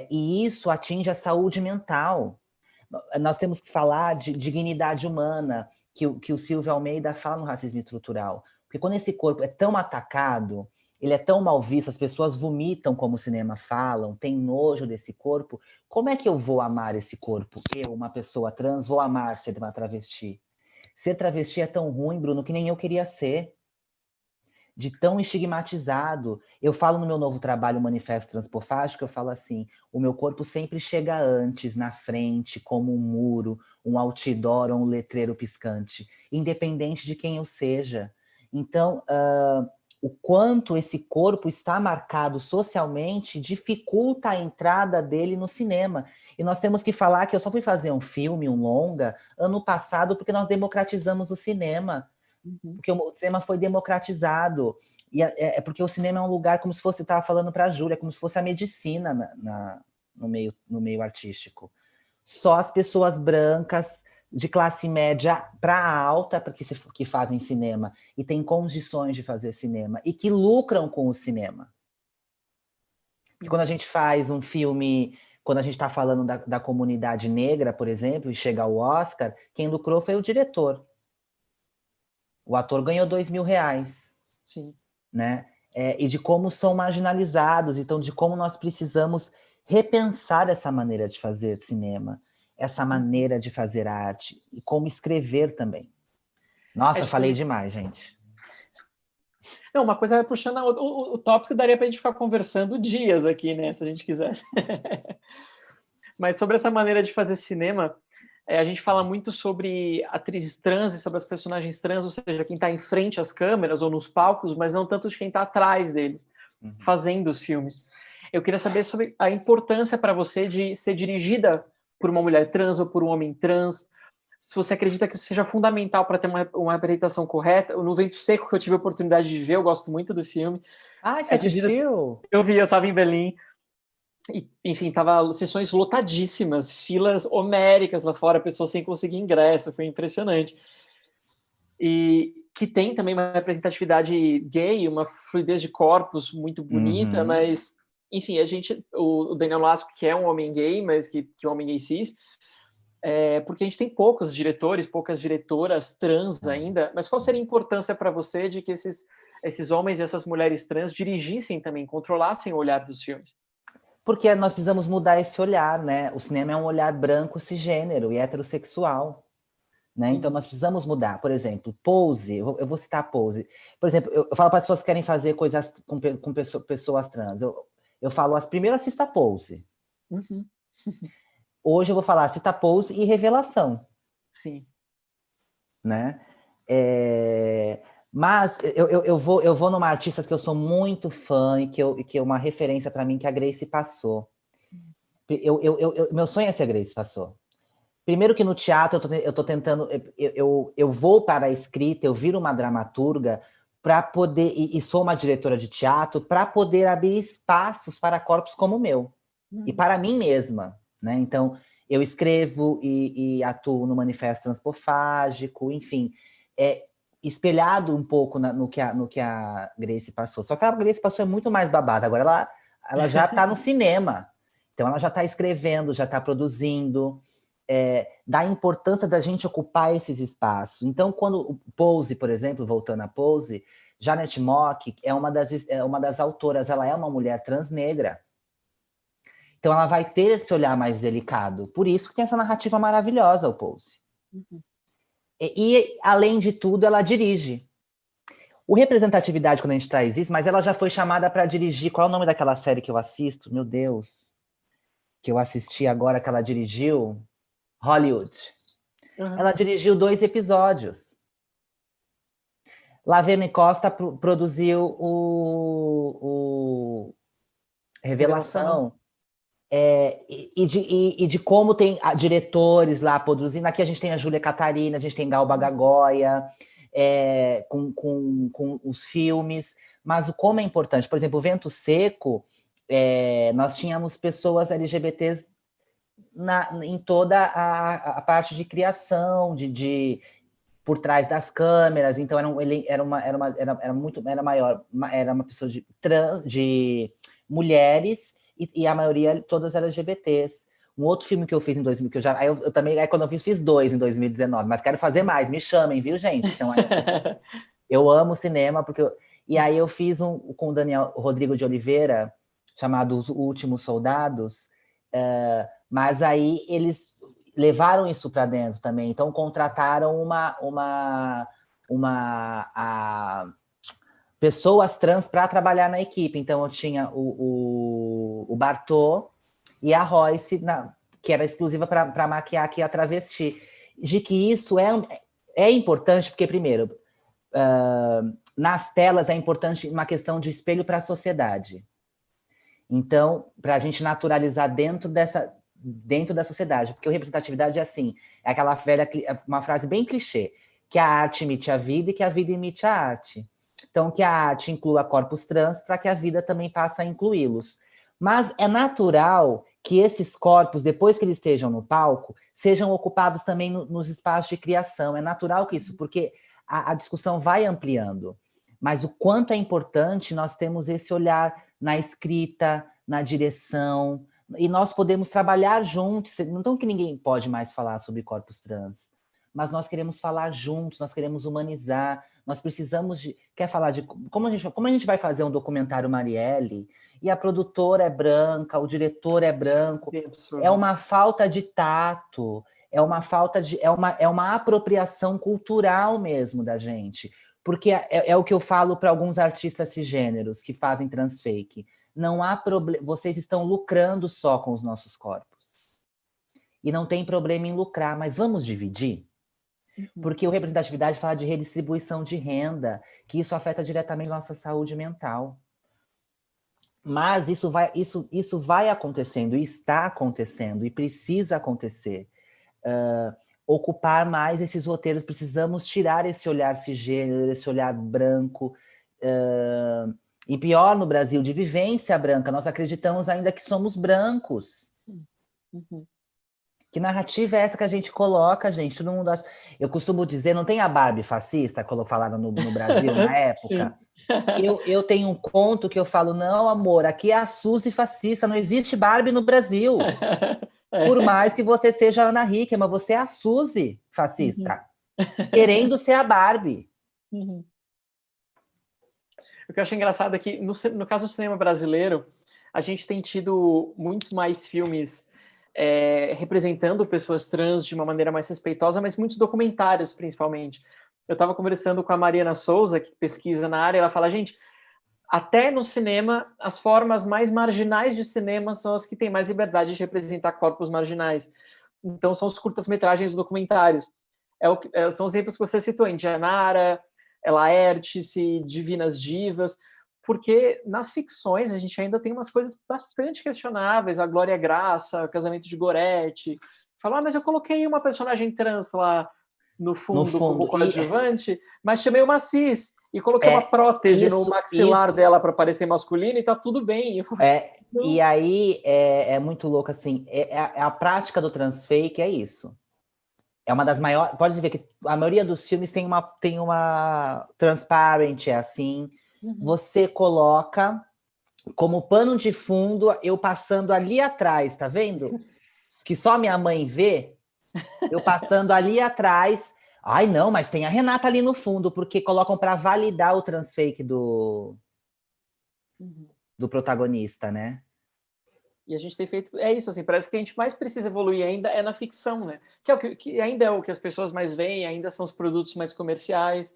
E isso atinge a saúde mental. Nós temos que falar de dignidade humana, que o Silvio Almeida fala no racismo estrutural. Porque quando esse corpo é tão atacado, ele é tão mal visto, as pessoas vomitam, como o cinema falam, tem nojo desse corpo, como é que eu vou amar esse corpo? Eu, uma pessoa trans, vou amar ser uma travesti. Ser travesti é tão ruim, Bruno, que nem eu queria ser. De tão estigmatizado. Eu falo no meu novo trabalho, Manifesto Transpofágico, eu falo assim, o meu corpo sempre chega antes, na frente, como um muro, um outdoor ou um letreiro piscante, independente de quem eu seja. Então, o quanto esse corpo está marcado socialmente dificulta a entrada dele no cinema. E nós temos que falar que eu só fui fazer um filme, um longa, ano passado, porque nós democratizamos o cinema. Porque o cinema foi democratizado. E é porque o cinema é um lugar, como se fosse, estava falando para a Júlia, como se fosse a medicina no meio artístico. Só as pessoas brancas de classe média para alta que fazem cinema e têm condições de fazer cinema e que lucram com o cinema. Porque quando a gente faz um filme, quando a gente está falando da comunidade negra, por exemplo, e chega ao Oscar, quem lucrou foi o diretor. O ator ganhou R$2.000. Sim. Né? E de como são marginalizados, então de como nós precisamos repensar essa maneira de fazer cinema, essa maneira de fazer arte, e como escrever também. Nossa, falei demais, gente. Não, uma coisa vai puxando a outra. O tópico daria para a gente ficar conversando dias aqui, né, se a gente quisesse. Mas sobre essa maneira de fazer cinema, a gente fala muito sobre atrizes trans e sobre as personagens trans, ou seja, quem está em frente às câmeras ou nos palcos, mas não tanto de quem está atrás deles, fazendo os filmes. Eu queria saber sobre a importância para você de ser dirigida por uma mulher trans ou por um homem trans, se você acredita que isso seja fundamental para ter uma representação correta. No Vento Seco, que eu tive a oportunidade de ver, eu gosto muito do filme. Ah, você assistiu? Eu vi, eu estava em Berlim. E, enfim, tava sessões lotadíssimas, filas homéricas lá fora, pessoas sem conseguir ingresso, foi impressionante. E que tem também uma representatividade gay, uma fluidez de corpos muito bonita, mas, enfim, o Daniel Lasco, que é um homem gay, mas que é um homem gay cis, porque a gente tem poucos diretores, poucas diretoras trans ainda, mas qual seria a importância para você de que esses homens e essas mulheres trans dirigissem também, controlassem o olhar dos filmes? Porque nós precisamos mudar esse olhar, né? O cinema é um olhar branco, cisgênero e heterossexual, né? Então nós precisamos mudar. Por exemplo, Pose, eu vou citar Pose. Por exemplo, eu falo para as pessoas que querem fazer coisas com pessoas trans. Eu falo, primeiro assista Pose. Hoje eu vou falar assista Pose e Revelação. Sim. Né? Mas eu vou numa artista que eu sou muito fã e que é uma referência para mim, que é a Grace Passou. Meu sonho é ser a Grace Passou. Primeiro que no teatro eu tô tentando, eu vou para a escrita, eu viro uma dramaturga para poder, e sou uma diretora de teatro, para poder abrir espaços para corpos como o meu. E para mim mesma, né? Então, eu escrevo e atuo no Manifesto Transpofágico, enfim, espelhado um pouco no que a Grace Passou. Só que a Grace Passou é muito mais babada. Agora ela já está no cinema. Então ela já está escrevendo, já está produzindo. Da importância da gente ocupar esses espaços. Então, quando o Pose, por exemplo, voltando a Pose, Janet Mock é uma das autoras, ela é uma mulher transnegra. Então ela vai ter esse olhar mais delicado. Por isso que tem essa narrativa maravilhosa, o Pose. E, além de tudo, ela dirige. O Representatividade, quando a gente traz isso, mas ela já foi chamada para dirigir. Qual é o nome daquela série que eu assisto? Meu Deus. Que eu assisti agora, que ela dirigiu? Hollywood. Ela dirigiu 2 episódios. Laverne Costa produziu o Revelação. E de como tem diretores lá produzindo. Aqui a gente tem a Júlia Catarina, a gente tem Gal Bagagoya, com os filmes. Mas como é importante, por exemplo, o Vento Seco, nós tínhamos pessoas LGBTs em toda a parte de criação, por trás das câmeras. Então era uma pessoa de mulheres e a maioria todas LGBTs. Um outro filme que eu fiz em 2000, que eu também, quando eu fiz 2 em 2019, mas quero fazer mais, me chamem, viu, gente? Então, eu amo cinema, e aí eu fiz com o Daniel Rodrigo de Oliveira, chamado Os Últimos Soldados, mas aí eles levaram isso para dentro também, então contrataram pessoas trans para trabalhar na equipe. Então eu tinha o Bartô e a Royce, que era exclusiva para maquiar aqui a travesti. De que isso é importante, porque, primeiro, nas telas é importante uma questão de espelho para a sociedade. Então, para a gente naturalizar dentro da sociedade, porque a representatividade é assim, é aquela velha, uma frase bem clichê, que a arte imite a vida e que a vida imite a arte. Então, que a arte inclua corpos trans para que a vida também passe a incluí-los. Mas é natural que esses corpos, depois que eles estejam no palco, sejam ocupados também nos espaços de criação. É natural que isso, porque a discussão vai ampliando. Mas o quanto é importante nós temos esse olhar na escrita, na direção, e nós podemos trabalhar juntos. Não que ninguém pode mais falar sobre corpos trans, mas nós queremos falar juntos, nós queremos humanizar, nós precisamos de... Quer falar de... Como a gente vai fazer um documentário Marielle, e a produtora é branca, o diretor é branco, é uma falta de tato, é uma falta de... É uma apropriação cultural mesmo da gente. Porque é o que eu falo para alguns artistas cisgêneros que fazem transfake. Não há problema, vocês estão lucrando só com os nossos corpos. E não tem problema em lucrar, mas vamos dividir? Porque o representatividade fala de redistribuição de renda, que isso afeta diretamente a nossa saúde mental. Mas isso vai acontecendo, e está acontecendo, e precisa acontecer. Ocupar mais esses roteiros, precisamos tirar esse olhar cisgênero, esse olhar branco, e pior no Brasil, de vivência branca, nós acreditamos ainda que somos brancos. Que narrativa é essa que a gente coloca, gente? Todo mundo acha... Eu costumo dizer, não tem a Barbie fascista, quando falaram no Brasil, na época? Eu tenho um conto que eu falo, não, amor, aqui é a Suzy fascista, não existe Barbie no Brasil. Por mais que você seja a Ana Hickman, você é a Suzy fascista, querendo ser a Barbie. O que eu acho engraçado é que, no caso do cinema brasileiro, a gente tem tido muito mais filmes representando pessoas trans de uma maneira mais respeitosa, mas muitos documentários, principalmente. Eu estava conversando com a Mariana Souza, que pesquisa na área, ela fala, gente, até no cinema, as formas mais marginais de cinema são as que têm mais liberdade de representar corpos marginais. Então, são os curtas-metragens documentários. São os exemplos que você citou, Indianara, Laertice, Divinas Divas, porque nas ficções a gente ainda tem umas coisas bastante questionáveis, a Glória Graça, o Casamento de Gorete. Falar, mas eu coloquei uma personagem trans lá no fundo como coadjuvante, mas chamei uma cis e coloquei uma prótese no maxilar dela para parecer masculino e tá tudo bem. E aí é muito louco, assim, a prática do transfake é isso. É uma das maiores... Pode ver que a maioria dos filmes tem uma transparent, é assim. Você coloca como pano de fundo eu passando ali atrás, tá vendo? Que só minha mãe vê. Eu passando ali atrás. Ai, não, mas tem a Renata ali no fundo, porque colocam para validar o transfake do protagonista, né? E a gente tem feito... É isso, assim, parece que a gente mais precisa evoluir ainda é na ficção, né? Que ainda é o que as pessoas mais veem, ainda são os produtos mais comerciais,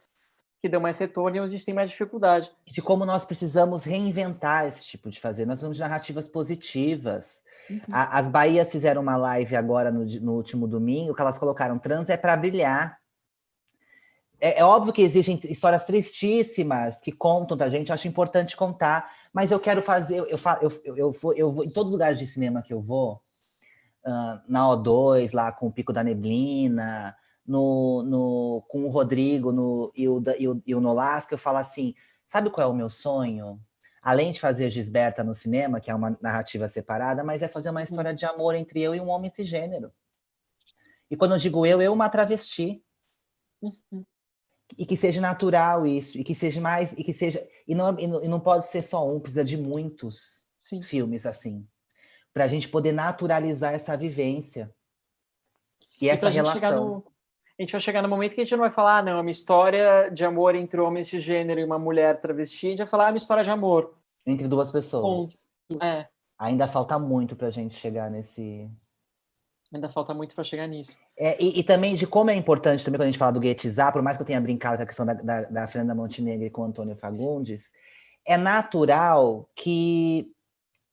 que dão mais retorno e a gente tem mais dificuldade. De como nós precisamos reinventar esse tipo de fazer. Nós temos narrativas positivas. As Bahias fizeram uma live agora no último domingo, que elas colocaram trans é para brilhar. É óbvio que existem histórias tristíssimas que contam da gente, eu acho importante contar, mas eu quero fazer, eu vou em todo lugar de cinema que eu vou, na O2, lá com o Pico da Neblina, com o Rodrigo e o Nolasco, eu falo assim, sabe qual é o meu sonho? Além de fazer Gisberta no cinema, que é uma narrativa separada, mas é fazer uma história de amor entre eu e um homem cisgênero. E quando eu digo eu, uma travesti. E que seja natural isso, e que seja mais, e não pode ser só um, precisa de muitos filmes assim, para a gente poder naturalizar essa vivência e essa relação. A gente vai chegar no momento que a gente não vai falar, não, é uma história de amor entre um homem cisgênero e uma mulher travesti, a gente vai falar, é uma história de amor. Entre duas pessoas. Ainda falta muito para a gente chegar nesse... Ainda falta muito para chegar nisso. E também de como é importante, também quando a gente fala do guetizar, por mais que eu tenha brincado com a questão da Fernanda Montenegro com o Antônio Fagundes, é natural que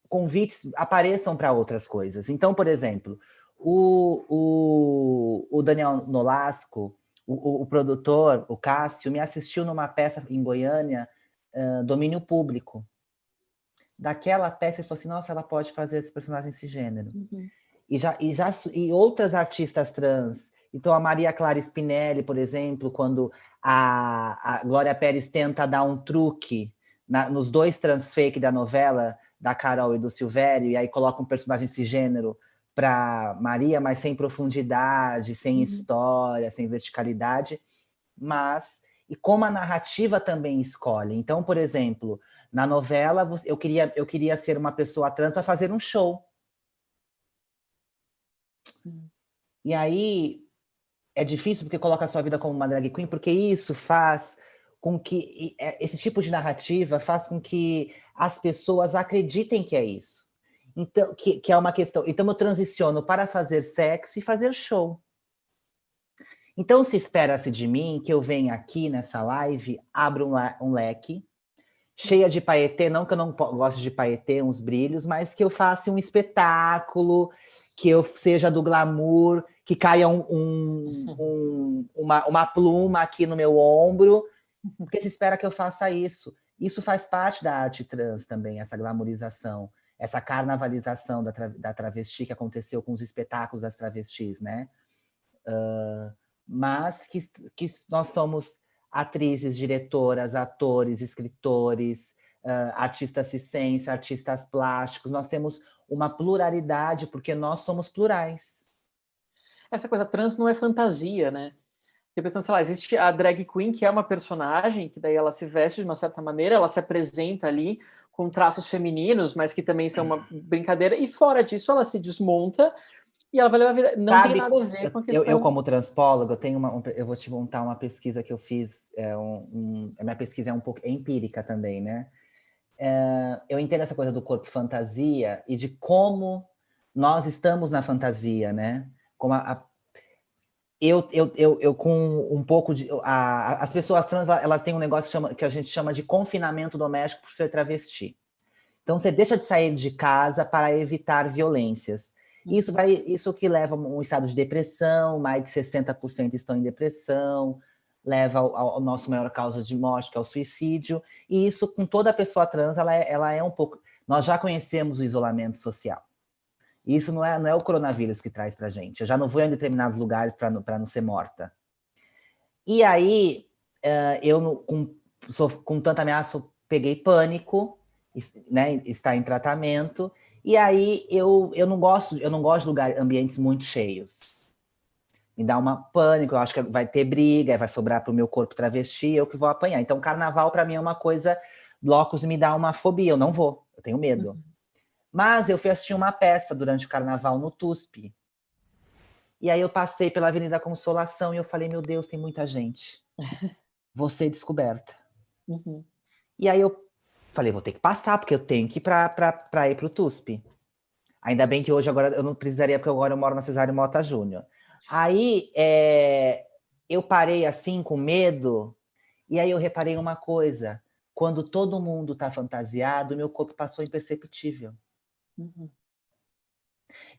convites apareçam para outras coisas. Então, por exemplo, o Daniel Nolasco, o produtor, o Cássio, me assistiu numa peça em Goiânia, Domínio Público. Daquela peça, ele falou assim, nossa, ela pode fazer esse personagem cisgênero. E outras artistas trans Então, a Maria Clara Spinelli, por exemplo, quando a Glória Pérez tenta dar um truque nos 2 transfake da novela, da Carol e do Silvério, e aí coloca um personagem cisgênero para Maria, mas sem profundidade, sem história, sem verticalidade, mas... E como a narrativa também escolhe. Então, por exemplo, na novela, eu queria ser uma pessoa trans para fazer um show. E aí, é difícil porque coloca a sua vida como uma drag queen, porque isso faz com que... Esse tipo de narrativa faz com que as pessoas acreditem que é isso. Então, que é uma questão... Então, eu transiciono para fazer sexo e fazer show. Então, se espera-se de mim que eu venha aqui nessa live, abra um leque, cheia de paetê, não que eu não goste de paetê, uns brilhos, mas que eu faça um espetáculo, que eu seja do glamour, que caia uma pluma aqui no meu ombro, porque se espera que eu faça isso. Isso faz parte da arte trans também, essa glamourização, essa carnavalização da travesti que aconteceu com os espetáculos das travestis, né? Mas que nós somos atrizes, diretoras, atores, escritores, artistas circenses, artistas plásticos. Nós temos uma pluralidade porque nós somos plurais. Essa coisa trans não é fantasia, né? Porque, pensando, sei lá, existe a drag queen, que é uma personagem, que daí ela se veste de uma certa maneira, ela se apresenta ali com traços femininos, mas que também são uma brincadeira, e fora disso ela se desmonta e ela vai levar a vida. Não tem nada a ver com a questão. Eu como transpólogo, eu vou te montar uma pesquisa que eu fiz, a minha pesquisa é um pouco empírica também, né? Eu entendo essa coisa do corpo fantasia e de como nós estamos na fantasia, né? Como eu com um pouco de... as pessoas trans, elas têm um negócio que a gente chama de confinamento doméstico por ser travesti. Então, você deixa de sair de casa para evitar violências. Isso que leva a um estado de depressão, mais de 60% estão em depressão, leva ao nosso maior causa de morte, que é o suicídio. E isso, com toda pessoa trans, ela é um pouco... Nós já conhecemos o isolamento social. Isso não é o coronavírus que traz pra gente. Eu já não vou em determinados lugares para não ser morta. E aí, eu, com tanta ameaça, peguei pânico, né, está em tratamento, e aí eu não gosto de ambientes muito cheios. Me dá uma pânico, eu acho que vai ter briga, vai sobrar para o meu corpo travesti, eu que vou apanhar. Então, carnaval para mim é uma coisa, blocos me dá uma fobia, eu não vou, eu tenho medo. Mas eu fui assistir uma peça durante o carnaval no TUSP. E aí eu passei pela Avenida Consolação e eu falei, meu Deus, tem muita gente. Vou ser descoberta. E aí eu falei, vou ter que passar, porque eu tenho que ir para ir para o TUSP. Ainda bem que hoje agora eu não precisaria, porque agora eu moro na Cesário Mota Júnior. Aí eu parei assim com medo, e aí eu reparei uma coisa. Quando todo mundo está fantasiado, meu corpo passou imperceptível.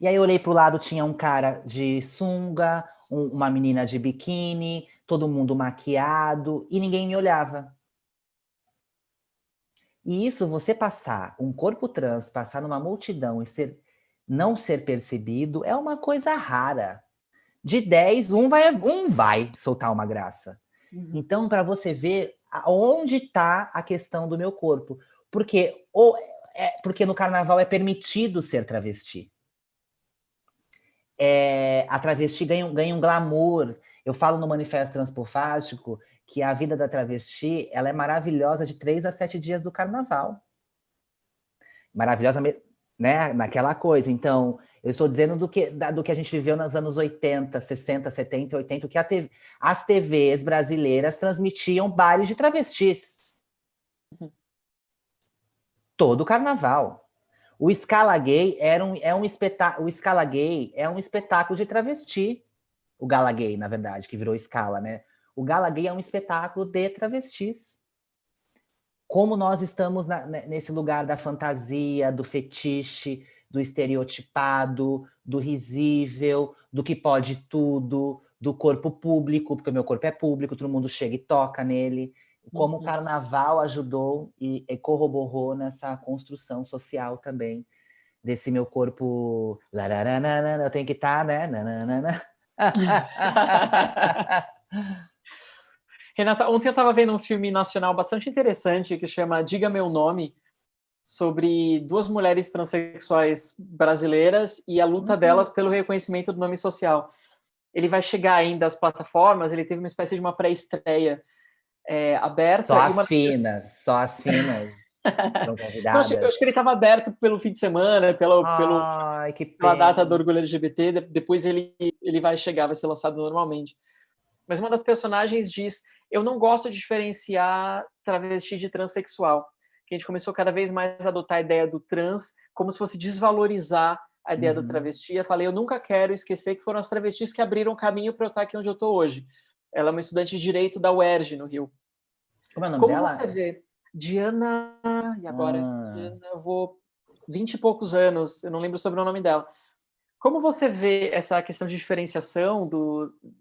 E aí eu olhei para o lado, tinha um cara de sunga, uma menina de biquíni, todo mundo maquiado, e ninguém me olhava. E isso, você passar, um corpo trans, passar numa multidão e não ser percebido, é uma coisa rara. De 10, um vai soltar uma graça. Então, para você ver onde está a questão do meu corpo. Porque no carnaval é permitido ser travesti. A travesti ganha um glamour. Eu falo no Manifesto Transpofástico que a vida da travesti ela é maravilhosa de 3 a 7 dias do carnaval. Maravilhosa, né? Naquela coisa. Então, eu estou dizendo do que a gente viveu nos anos 80, 60, 70, 80, que as TVs brasileiras transmitiam bailes de travestis. Todo o carnaval. O Scala Gay o Scala Gay é um espetáculo de travesti. O Gala Gay, na verdade, que virou Scala, né? O Gala Gay é um espetáculo de travestis. Como nós estamos nesse lugar da fantasia, do fetiche, do estereotipado, do risível, do que pode tudo, do corpo público, porque o meu corpo é público, todo mundo chega e toca nele. Como o carnaval ajudou e corroborou nessa construção social também, desse meu corpo... Eu tenho que estar, né? Renata, ontem eu estava vendo um filme nacional bastante interessante que chama Diga Meu Nome, sobre duas mulheres transexuais brasileiras e a luta delas pelo reconhecimento do nome social. Ele vai chegar ainda às plataformas, ele teve uma espécie de uma pré-estreia Só aberta. as finas, só as finas foram Não, eu convidadas. acho que ele estava aberto pelo fim de semana, Ai, que pela data do pena. Orgulho LGBT, depois ele vai chegar, vai ser lançado normalmente. Mas uma das personagens diz: eu não gosto de diferenciar travesti de transexual. Que a gente começou cada vez mais a adotar a ideia do trans como se fosse desvalorizar a ideia do Uhum. travesti. Eu falei: eu nunca quero esquecer que foram as travestis que abriram caminho para eu estar aqui onde eu estou hoje. Ela é uma estudante de Direito da UERJ, no Rio. Como é o nome Como você dela? vê? Diana... E agora? Ah, Diana, eu vou... 20 e poucos anos, eu não lembro sobre o nome dela. Como você vê essa questão de diferenciação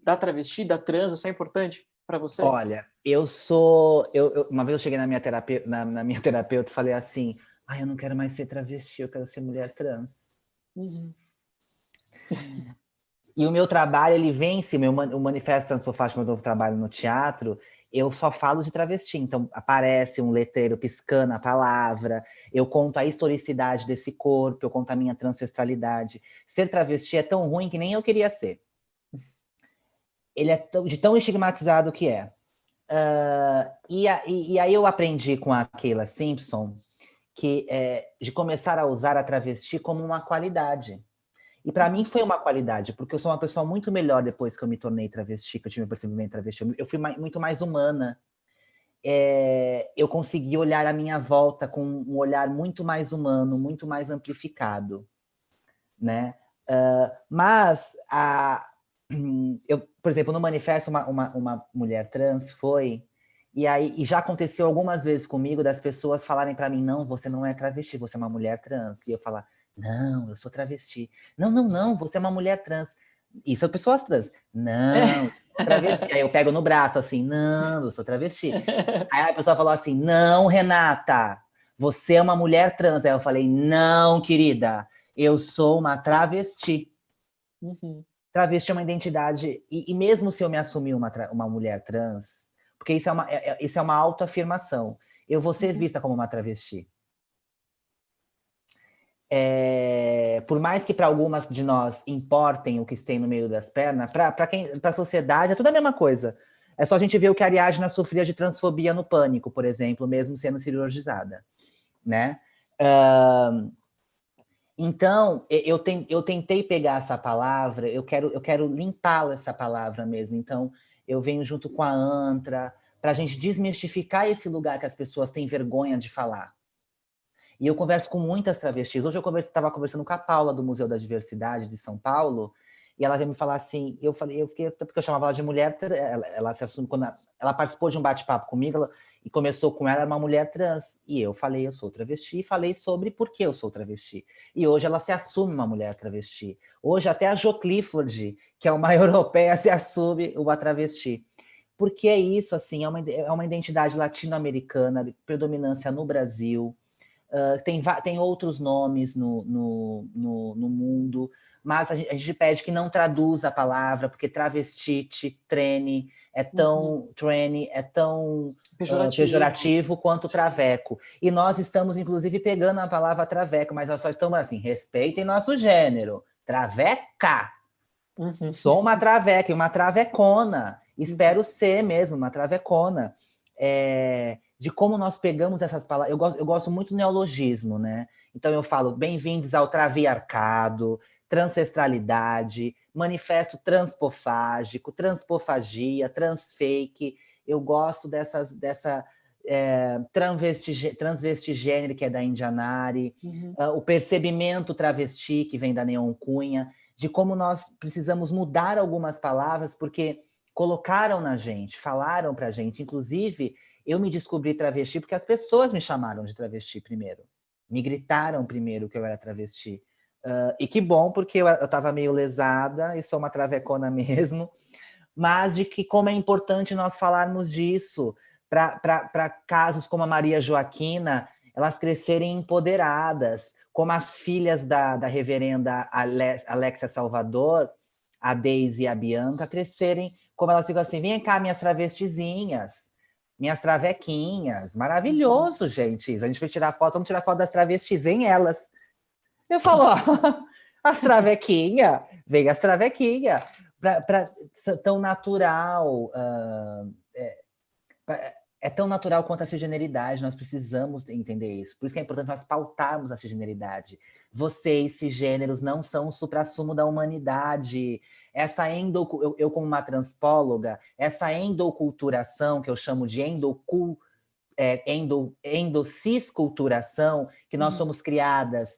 da travesti, da trans? Isso é importante para você? olha, eu sou. Uma vez eu cheguei na minha terapeuta e falei assim: ai, eu não quero mais ser travesti, eu quero ser mulher trans. Uhum. E o meu trabalho, ele vence, o Manifesto Transpofástico, meu novo trabalho no teatro, eu só falo de travesti. Então, aparece um letreiro piscando a palavra, eu conto a historicidade desse corpo, eu conto a minha ancestralidade. Ser travesti é tão ruim que nem eu queria ser. Ele é de tão estigmatizado que é. E aí eu aprendi com a Keila Simpson de começar a usar a travesti como uma qualidade. E para mim foi uma qualidade, porque eu sou uma pessoa muito melhor depois que eu me tornei travesti, que eu tive meu percebimento travesti. Eu fui muito mais humana. Eu consegui olhar a minha volta com um olhar muito mais humano, muito mais amplificado, né? Mas, por exemplo, no manifesto, uma mulher trans foi... E já aconteceu algumas vezes comigo das pessoas falarem para mim: não, você não é travesti, você é uma mulher trans. E eu falar: não, eu sou travesti. Não, não, não, você é uma mulher trans. E são pessoas trans. Não, eu sou travesti. Aí eu pego no braço assim: não, eu sou travesti. Aí a pessoa falou assim: não, Renata, você é uma mulher trans. Aí eu falei: não, querida, eu sou uma travesti. Uhum. Travesti é uma identidade, e mesmo se eu me assumir uma mulher trans, porque isso é uma autoafirmação, eu vou ser vista como uma travesti. Por mais que para algumas de nós importem o que tem no meio das pernas, para a sociedade é tudo a mesma coisa. É só a gente ver o que a Ariadna sofria de transfobia no Pânico, por exemplo, mesmo sendo cirurgizada, né? Então, eu tentei pegar essa palavra, eu quero limpá-la, essa palavra mesmo. Então, eu venho junto com a Antra, para a gente desmistificar esse lugar que as pessoas têm vergonha de falar. E eu converso com muitas travestis. Hoje eu estava conversando com a Paula, do Museu da Diversidade de São Paulo, e ela veio me falar assim, eu fiquei, porque eu chamava ela de mulher, ela se assume, quando ela participou de um bate-papo comigo, e começou com ela, era uma mulher trans, e eu falei, eu sou travesti, e falei sobre por que eu sou travesti. E hoje ela se assume uma mulher travesti. Hoje até a Jo Clifford, que é uma europeia, se assume uma travesti. Porque é isso, assim, é uma identidade latino-americana, de predominância no Brasil. Tem outros nomes no mundo, mas a gente pede que não traduza a palavra, porque travestite, trene, é tão pejorativo quanto traveco. E nós estamos, inclusive, pegando a palavra traveco, mas nós só estamos assim: respeitem nosso gênero. Traveca! Uhum. Sou uma traveca e uma travecona. Espero ser mesmo uma travecona. De como nós pegamos essas palavras. Eu gosto muito do neologismo, né? Então eu falo: bem-vindos ao traviarcado, transestralidade, manifesto transpofágico, transpofagia, transfake. Eu gosto dessa transvestigênero, que é da Indianari, o percebimento travesti, que vem da Neon Cunha, de como nós precisamos mudar algumas palavras, porque colocaram na gente, falaram pra gente. Inclusive, eu me descobri travesti porque as pessoas me chamaram de travesti primeiro. Me gritaram primeiro que eu era travesti. E que bom, porque eu estava meio lesada e sou uma travecona mesmo. Mas de que como é importante nós falarmos disso para casos como a Maria Joaquina, elas crescerem empoderadas, como as filhas da reverenda Alexia Salvador, a Deise e a Bianca crescerem como elas ficam assim, vem cá, minhas travestizinhas, minhas travequinhas. Maravilhoso, gente. A gente vai tirar foto, vamos tirar foto das travestis, vem elas. Eu falo, ó, as travequinhas, vem as travequinhas. Tão natural, é tão natural quanto a cisgeneridade, nós precisamos entender isso. Por isso que é importante nós pautarmos a cisgeneridade. Vocês, cisgêneros, não são o suprassumo da humanidade. Eu, como uma transpóloga, essa endoculturação, que eu chamo de endocisculturação, que nós somos criadas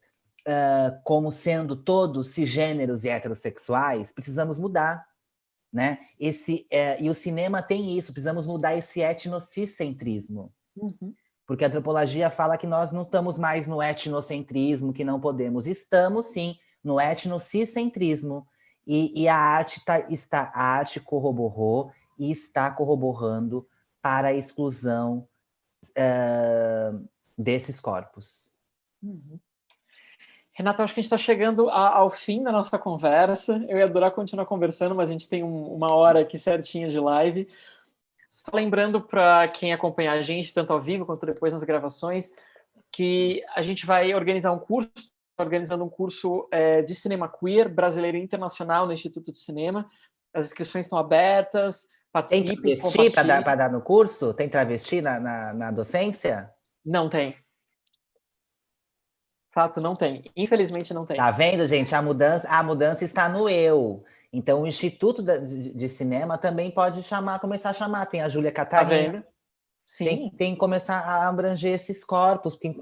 como sendo todos cisgêneros e heterossexuais, precisamos mudar. Né? E o cinema tem isso, precisamos mudar esse etnocicentrismo. Porque a antropologia fala que nós não estamos mais no etnocentrismo, que não podemos. Estamos, sim, no etnocicentrismo. E a arte corroborou e está corroborando para a exclusão desses corpos. Renata, acho que a gente está chegando ao fim da nossa conversa. Eu ia adorar continuar conversando, mas a gente tem uma hora aqui certinha de live. Só lembrando para quem acompanha a gente, tanto ao vivo quanto depois nas gravações, que a gente vai organizar um curso, organizando um curso de cinema queer brasileiro e internacional no Instituto de Cinema. As inscrições estão abertas, participem. Tem travesti para dar no curso? Tem travesti na docência? Não tem. Fato, não tem. Infelizmente, não tem. Tá vendo, gente? A mudança está no eu. Então, o Instituto de Cinema também pode começar a chamar. Tem a Júlia Catarina. Tá vendo? Sim. Tem que começar a abranger esses corpos, porque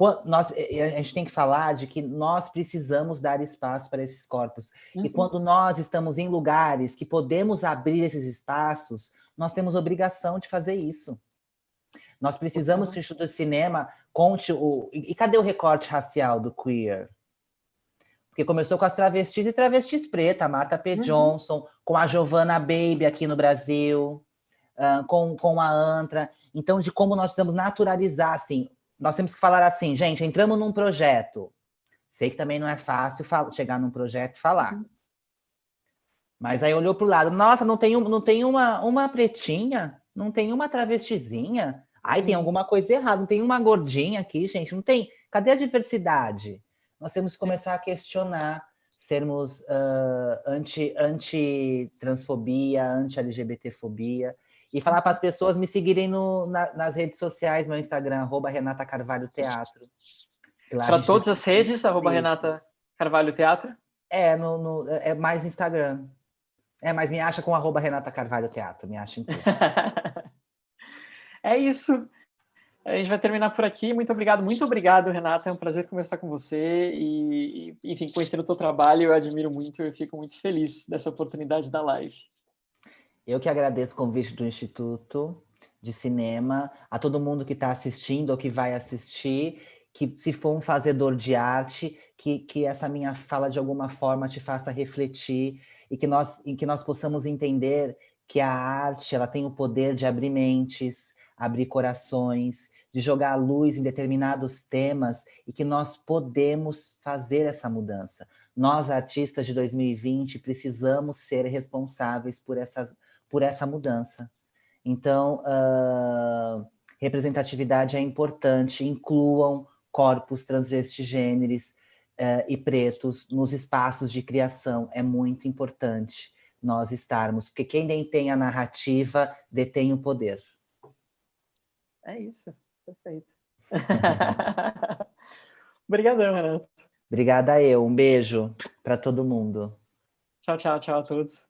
a gente tem que falar de que nós precisamos dar espaço para esses corpos. E quando nós estamos em lugares que podemos abrir esses espaços, nós temos obrigação de fazer isso. Nós precisamos que o Instituto de Cinema conte E cadê o recorte racial do queer? Porque começou com as travestis e travestis preta, a Martha P. Johnson, com a Giovanna Baby aqui no Brasil, com a Antra. Então, de como nós precisamos naturalizar, assim. Nós temos que falar assim, gente, entramos num projeto. Sei que também não é fácil chegar num projeto e falar. Mas aí olhou para o lado. Nossa, não tem uma pretinha? Não tem uma travestizinha? Ai, tem alguma coisa errada. Não tem uma gordinha aqui, gente. Não tem. Cadê a diversidade? Nós temos que começar a questionar, sermos anti-transfobia, anti-LGBTfobia. E falar para as pessoas me seguirem nas redes sociais, meu Instagram, @Renata Carvalho Teatro. Para todas as redes, @Renata Carvalho Teatro? É mais Instagram. Mas me acha com @Renata Carvalho Teatro, me acha em tudo. É isso. A gente vai terminar por aqui. Muito obrigado, Renata. É um prazer conversar com você e enfim, conhecer o teu trabalho, eu admiro muito, eu fico muito feliz dessa oportunidade da live. Eu que agradeço o convite do Instituto de Cinema, a todo mundo que está assistindo ou que vai assistir, que se for um fazedor de arte, que essa minha fala de alguma forma te faça refletir e que nós possamos entender que a arte ela tem o poder de abrir mentes, abrir corações, de jogar a luz em determinados temas e que nós podemos fazer essa mudança. Nós, artistas de 2020, precisamos ser responsáveis por essa mudança. Então, representatividade é importante, incluam corpos transvestigêneros e pretos nos espaços de criação, é muito importante nós estarmos, porque quem detém a narrativa detém o poder. É isso, perfeito. Obrigadão, Renato. Obrigada um beijo para todo mundo. Tchau a todos.